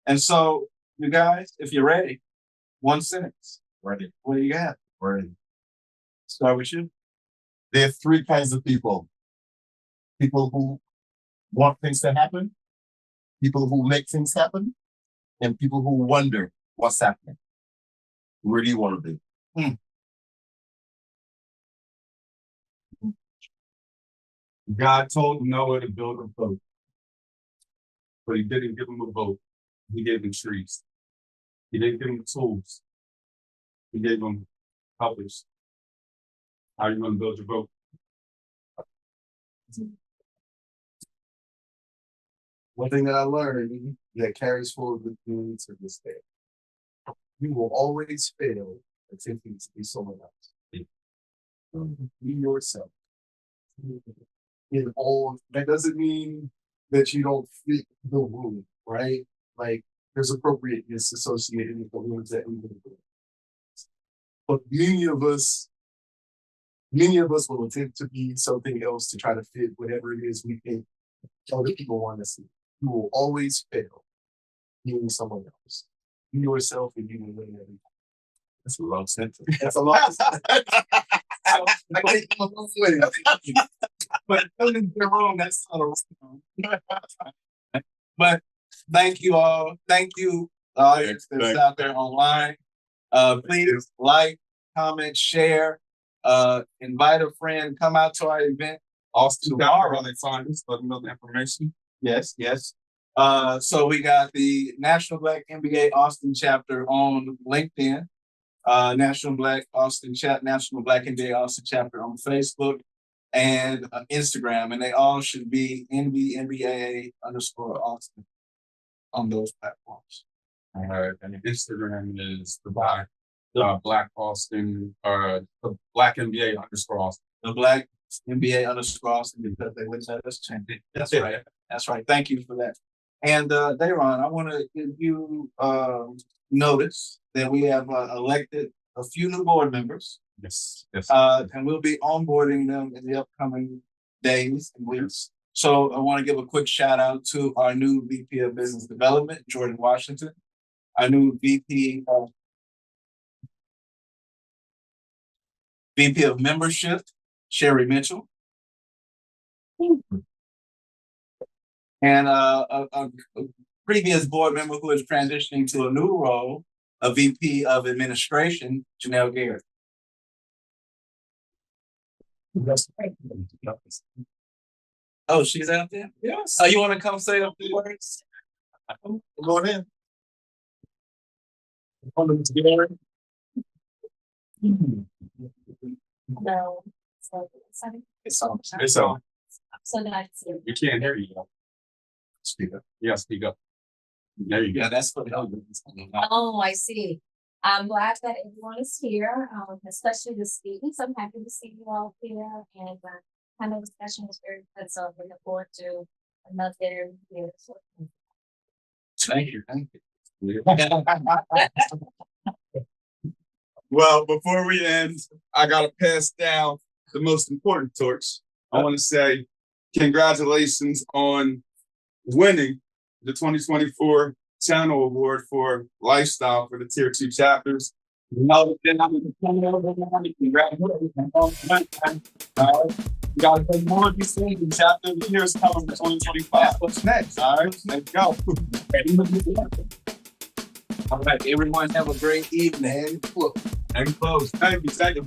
And so, you guys, if you're ready, one sentence. Ready. What do you got? Ready. Start with you. There are three kinds of people. People who want things to happen, people who make things happen, and people who wonder what's happening. Where do you want to be? God told Noah to build a boat, but he didn't give him a boat. He gave him trees. He didn't give him tools. He gave him helpers. How are you going to build your boat? One thing that I learned that carries forward with me to this day. You will always fail attempting to be someone else. Be yourself. In all, that doesn't mean that you don't fit the room, right? Like there's appropriateness associated with the rooms that we live in. But many of us will attempt to be something else to try to fit whatever it is we think other people want to see. You will always fail being someone else. Be yourself and you will win everything. That's a long sentence. That's a lot. I can't come up with it. But in the room, that's not a But thank you all. Thank you, audience that's out there online. Please like, comment, share, invite a friend, come out to our event. Austin tomorrow, they find us, let them know the information. Yes. So we got the National Black MBA Austin chapter on LinkedIn, National Black MBA Austin chapter on Facebook and Instagram, and they all should be NBMBAA _Austin on those platforms. All right, and Instagram is the Black Austin, the Black MBA _Austin. The Black MBA _Austin because they wouldn't let us change it. That's right. That's right. Thank you for that. And Dayron, I want to give you notice that we have elected a few new board members. Yes. And we'll be onboarding them in the upcoming days and weeks. So I want to give a quick shout out to our new VP of Business Development, Jordan Washington, our new VP of Membership, Sherry Mitchell, and a previous board member who is transitioning to a new role, a VP of Administration, Janelle Garrett. Oh, she's out there? Yes. Oh, you want to come say a few words? Go in. No. So, It's on. so that's it. You can't hear you. Speak up. Yeah, speak up. There you go. Yeah, that's what Oh, I see. I'm glad that everyone is here, especially the students. I'm happy to see you all here, and kind of discussion was very good. So I'm looking forward to another year. Thank you. Well, before we end, I got to pass down the most important torch. I want to say congratulations on winning the 2024 Channel Award for Lifestyle for the Tier 2 chapters. We got to play more of these things in chapter years coming for 2025. What's next? All right, let's go. All right, everyone have a great evening. And close. Thank you. Thank you.